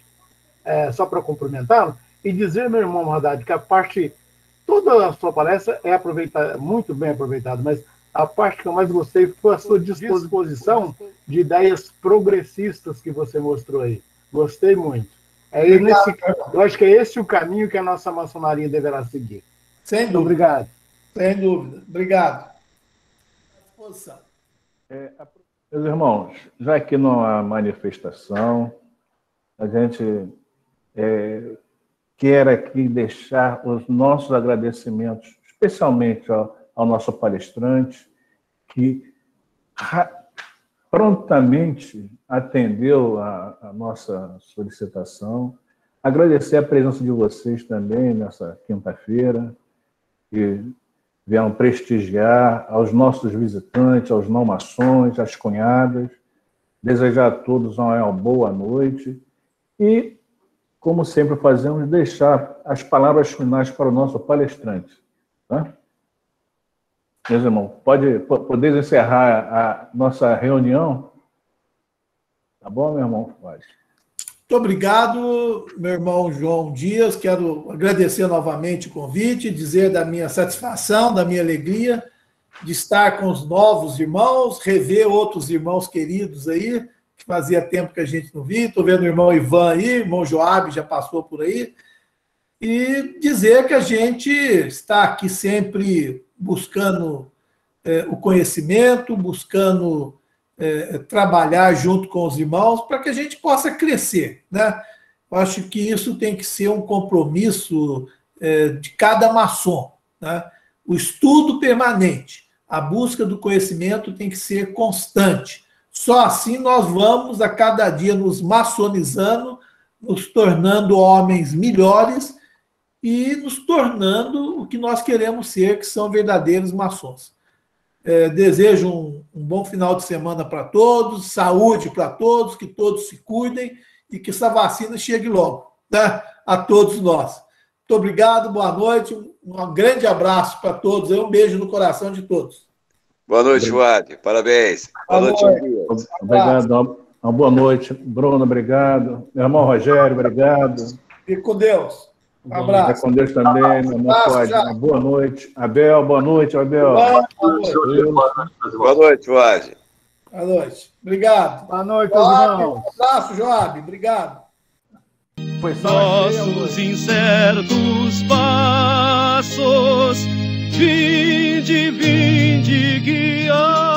só para cumprimentá-lo, e dizer, meu irmão Haddad, que toda a sua palestra é aproveitada, muito bem aproveitada, mas a parte que eu mais gostei foi a sua disposição de ideias progressistas que você mostrou aí. Gostei muito. Eu acho que é esse o caminho que a nossa maçonaria deverá seguir. Sem dúvida. Obrigado. Sem dúvida. Obrigado. Meus irmãos, já que não há manifestação, a gente quer aqui deixar os nossos agradecimentos, especialmente ao nosso palestrante, que prontamente atendeu a nossa solicitação. Agradecer a presença de vocês também nessa quinta-feira, que vieram prestigiar, aos nossos visitantes, aos não-maçons, às cunhadas, desejar a todos uma boa noite e, como sempre fazemos, deixar as palavras finais para o nosso palestrante. Tá? Meus irmãos, podeis encerrar a nossa reunião? Tá bom, meu irmão? Pode. Muito obrigado, meu irmão João Dias. Quero agradecer novamente o convite, dizer da minha satisfação, da minha alegria de estar com os novos irmãos, rever outros irmãos queridos aí, que fazia tempo que a gente não via. Estou vendo o irmão Ivan aí, o irmão Joab já passou por aí. e dizer que a gente está aqui sempre buscando o conhecimento, buscando trabalhar junto com os irmãos para que a gente possa crescer, né? Eu acho que isso tem que ser um compromisso de cada maçom, né? O estudo permanente, a busca do conhecimento tem que ser constante. Só assim nós vamos a cada dia nos maçonizando, nos tornando homens melhores e nos tornando o que nós queremos ser, que são verdadeiros maçons. Desejo um bom final de semana para todos, saúde para todos, que todos se cuidem e que essa vacina chegue logo, né, a todos nós. Muito obrigado, boa noite, um grande abraço para todos, um beijo no coração de todos. Boa noite, Fuad, parabéns. Boa noite. Obrigado, uma boa noite. Bruno, obrigado. Meu irmão Rogério, obrigado. Fique com Deus. Um abraço. Fique com Deus também, meu irmão Fuad. Uma boa noite. Abel, boa noite, Abel. Boa noite, Fuad. Boa noite. Obrigado. Boa noite, irmão. Um abraço, Joab. Obrigado. Nossos incertos passos, vinde guiar.